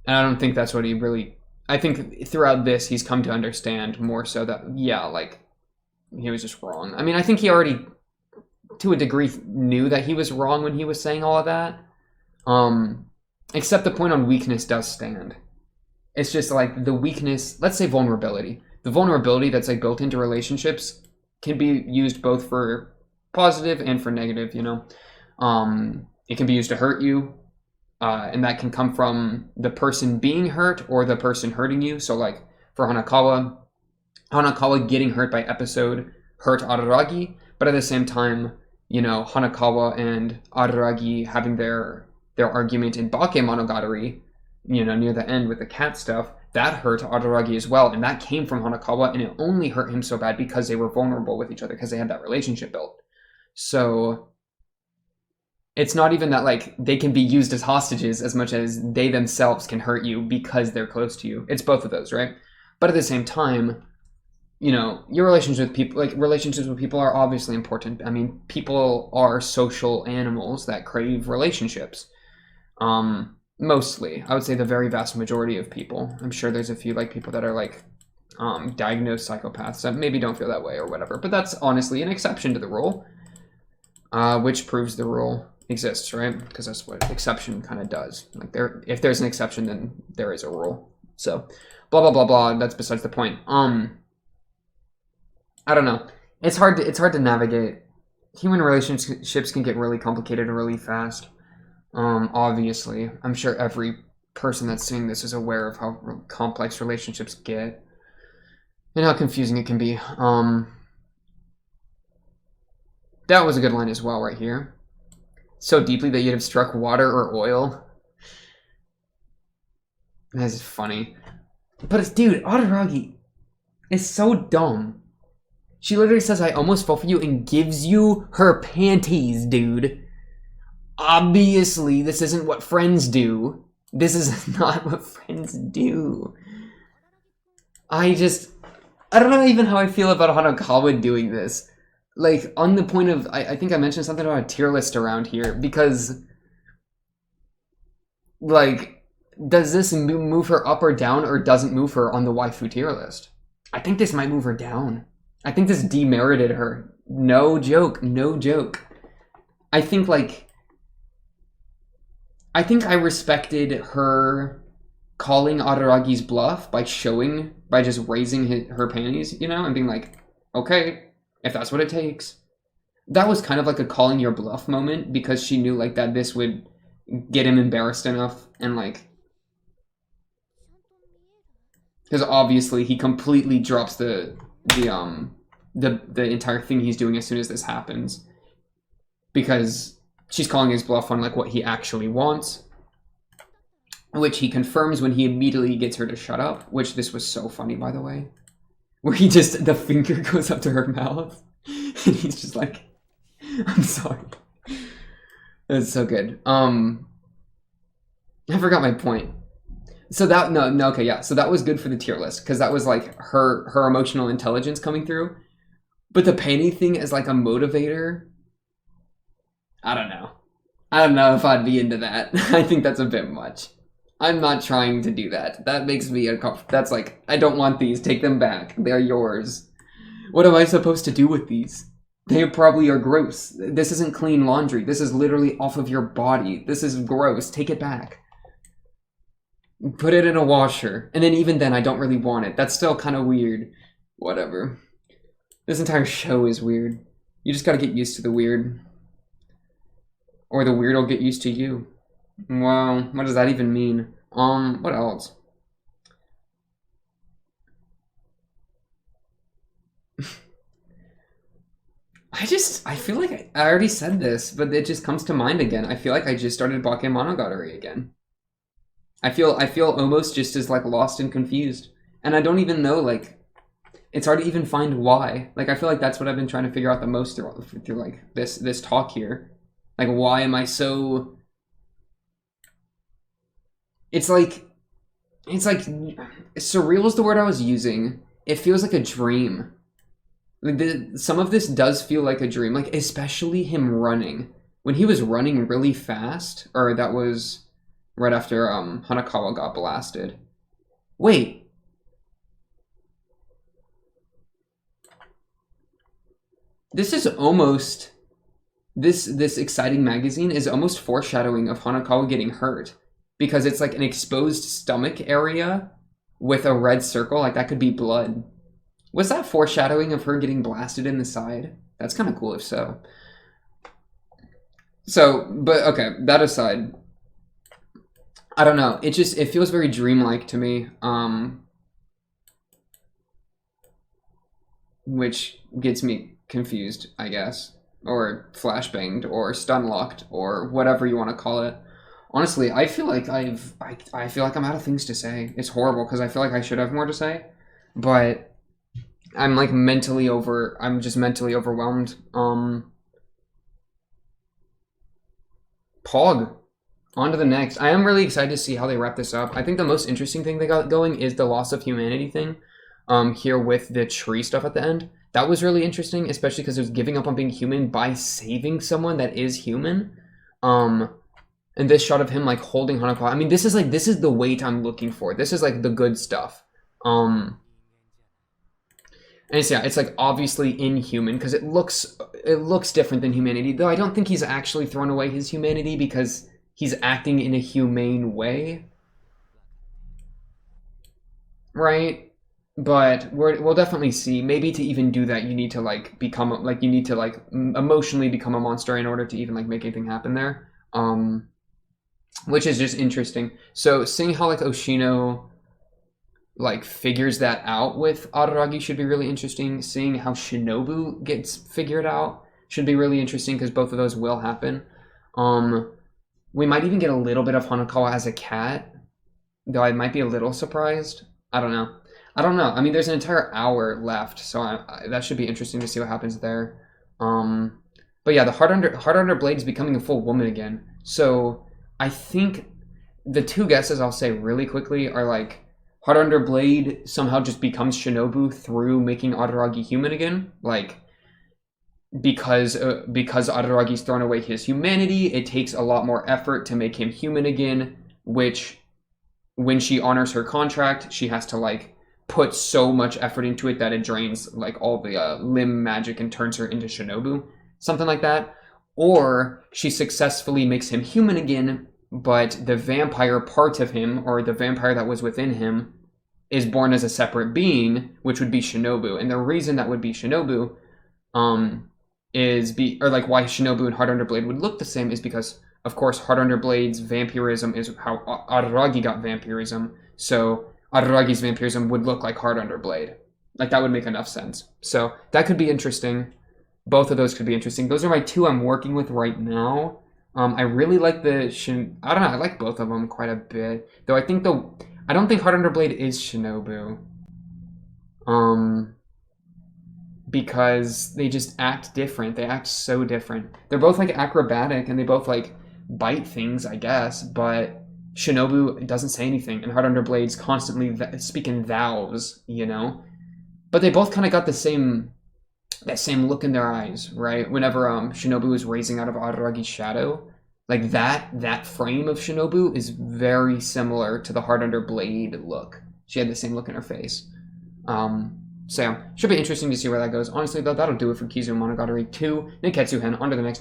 And I don't think that's what he really... I think throughout this, he's come to understand more so that, yeah, like, he was just wrong. I mean, I think he already, to a degree, knew that he was wrong when he was saying all of that. Except the point on weakness does stand. It's just like the weakness, let's say vulnerability. The vulnerability that's like built into relationships can be used both for positive and for negative, you know. It can be used to hurt you, and that can come from the person being hurt or the person hurting you. So like for Hanekawa getting hurt by Episode hurt Araragi, but at the same time, you know, Hanekawa and Araragi having their argument in Bakemonogatari, you know, near the end with the cat stuff, that hurt Araragi as well, and that came from Hanekawa, and it only hurt him so bad because they were vulnerable with each other, because they had that relationship built. So it's not even that like they can be used as hostages as much as they themselves can hurt you because they're close to you. It's both of those, right? But at the same time, you know, your relationships with people are obviously important. I mean, people are social animals that crave relationships. Mostly, I would say the very vast majority of people. I'm sure there's a few like people that are like diagnosed psychopaths that maybe don't feel that way or whatever, but that's honestly an exception to the rule, which proves the rule exists, right? Because that's what exception kind of does. Like if there's an exception, then there is a rule. So blah blah blah blah. That's besides the point. I don't know. It's hard to navigate. Human relationships can get really complicated really fast. Obviously, I'm sure every person that's seeing this is aware of how complex relationships get and how confusing it can be. That was a good line as well right here. So deeply that you'd have struck water or oil. That's funny. But it's, dude, Araragi is so dumb. She literally says, I almost fell for you, and gives you her panties, dude. Obviously, this isn't what friends do. This is not what friends do. I don't know even how I feel about Hanekawa doing this. Like, on the point of, I think I mentioned something about a tier list around here, because, like, does this move her up or down, or doesn't move her on the waifu tier list? I think this might move her down. I think this demerited her. No joke, no joke. I think, like, I respected her calling Araragi's bluff by just raising her panties, you know, and being like, okay, if that's what it takes. That was kind of like a calling your bluff moment, because she knew, like, that this would get him embarrassed enough, and, like, because obviously he completely drops the entire thing he's doing as soon as this happens, because she's calling his bluff on, like, what he actually wants, which he confirms when he immediately gets her to shut up, which this was so funny, by the way, where he just, the finger goes up to her mouth, and he's just like, I'm sorry. That's so good. I forgot my point. So that, no, okay, yeah, so that was good for the tier list, because that was, like, her emotional intelligence coming through, but the panty thing as, like, a motivator, I don't know. I don't know if I'd be into that. I think that's a bit much. I'm not trying to do that. That makes me uncomfortable. That's like, I don't want these. Take them back. They're yours. What am I supposed to do with these? They probably are gross. This isn't clean laundry. This is literally off of your body. This is gross. Take it back. Put it in a washer. And then even then, I don't really want it. That's still kind of weird. Whatever. This entire show is weird. You just gotta get used to the weird. Or the weird will get used to you. Wow, what does that even mean? What else? I feel like I already said this, but it just comes to mind again. I feel like I just started Bakemonogatari again. I feel almost just as, like, lost and confused. And I don't even know, like, it's hard to even find why. Like, I feel like that's what I've been trying to figure out the most through like, this talk here. Like, why am I so... It's like, surreal is the word I was using. It feels like a dream. Like, some of this does feel like a dream, like, especially him running. When he was running really fast, or that was right after Hanekawa got blasted. Wait. This is almost... This exciting magazine is almost foreshadowing of Hanekawa getting hurt, because it's like an exposed stomach area with a red circle, like that could be blood. Was that foreshadowing of her getting blasted in the side? That's kind of cool if so. So, but okay, that aside, I don't know. It feels very dreamlike to me, which gets me confused, I guess. Or flashbanged, or stun-locked, or whatever you want to call it. Honestly, I feel like I feel like I'm out of things to say. It's horrible, because I feel like I should have more to say, but I'm, like, I'm just mentally overwhelmed. Pog. On to the next. I am really excited to see how they wrap this up. I think the most interesting thing they got going is the loss of humanity thing, here with the tree stuff at the end. That was really interesting, especially because it was giving up on being human by saving someone that is human. And this shot of him, like, holding Hanekawa. I mean, this is the weight I'm looking for. This is, like, the good stuff. And it's, yeah, it's, like, obviously inhuman, because it looks different than humanity. Though I don't think he's actually thrown away his humanity, because he's acting in a humane way. Right? But we'll definitely see. Maybe to even do that, you need to, like, emotionally become a monster in order to even, like, make anything happen there. which is just interesting. So seeing how like Oshino like figures that out with Araragi should be really interesting. Seeing how Shinobu gets figured out should be really interesting because both of those will happen. We might even get a little bit of Hanekawa as a cat, though I might be a little surprised. I don't know. I mean, there's an entire hour left, so that should be interesting to see what happens there. But yeah, the Heart Under Blade is becoming a full woman again. So I think the two guesses I'll say really quickly are like Heart Under Blade somehow just becomes Shinobu through making Araragi human again, like because Araragi's thrown away his humanity, it takes a lot more effort to make him human again, which when she honors her contract, she has to like put so much effort into it that it drains like all the limb magic and turns her into Shinobu, something like that. Or she successfully makes him human again, but the vampire part of him, or the vampire that was within him, is born as a separate being, which would be Shinobu. And the reason that would be Shinobu, or like why Shinobu and Heart Under Blade would look the same is because, of course, Heart Under Blade's vampirism is how Araragi got vampirism. So Araragi's vampirism would look like Heart Under Blade. Like that would make enough sense. So that could be interesting. Both of those could be interesting. Those are my two I'm working with right now. I really like I don't know, I like both of them quite a bit. Though I don't think Heart Under Blade is Shinobu. Because they just act different. They act so different. They're both like acrobatic and they both like bite things, I guess, but Shinobu doesn't say anything and Heart Under Blade's constantly speaking thous, you know? But they both kind of got that same look in their eyes, right? Whenever Shinobu was raising out of Araragi's shadow, like that frame of Shinobu is very similar to the Heart Under Blade look. She had the same look in her face. So yeah, should be interesting to see where that goes. Honestly, though, that'll do it for Kizumonogatari 2, Nekketsu-hen, on to the next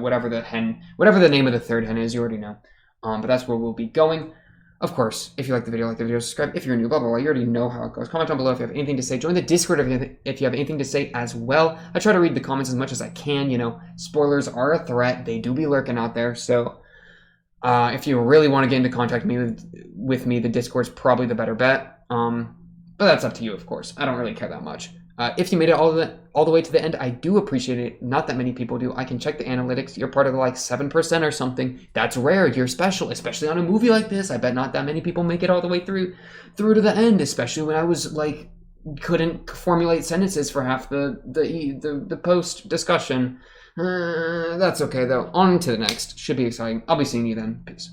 whatever the name of the third hen is, you already know. But that's where we'll be going. Of course, if you like the video, subscribe. If you're new, blah, blah, blah, you already know how it goes. Comment down below if you have anything to say. Join the Discord if you have anything to say as well. I try to read the comments as much as I can, you know. Spoilers are a threat. They do be lurking out there. So if you really want to get into contact with me, the Discord's probably the better bet. But that's up to you, of course. I don't really care that much. If you made it all the way to the end, I do appreciate it. Not that many people do. I can check the analytics. You're part of the like 7% or something. That's rare. You're special, especially on a movie like this. I bet not that many people make it all the way through to the end, especially when I was like couldn't formulate sentences for half the post discussion. That's okay though. On to the next. Should be exciting. I'll be seeing you then. Peace.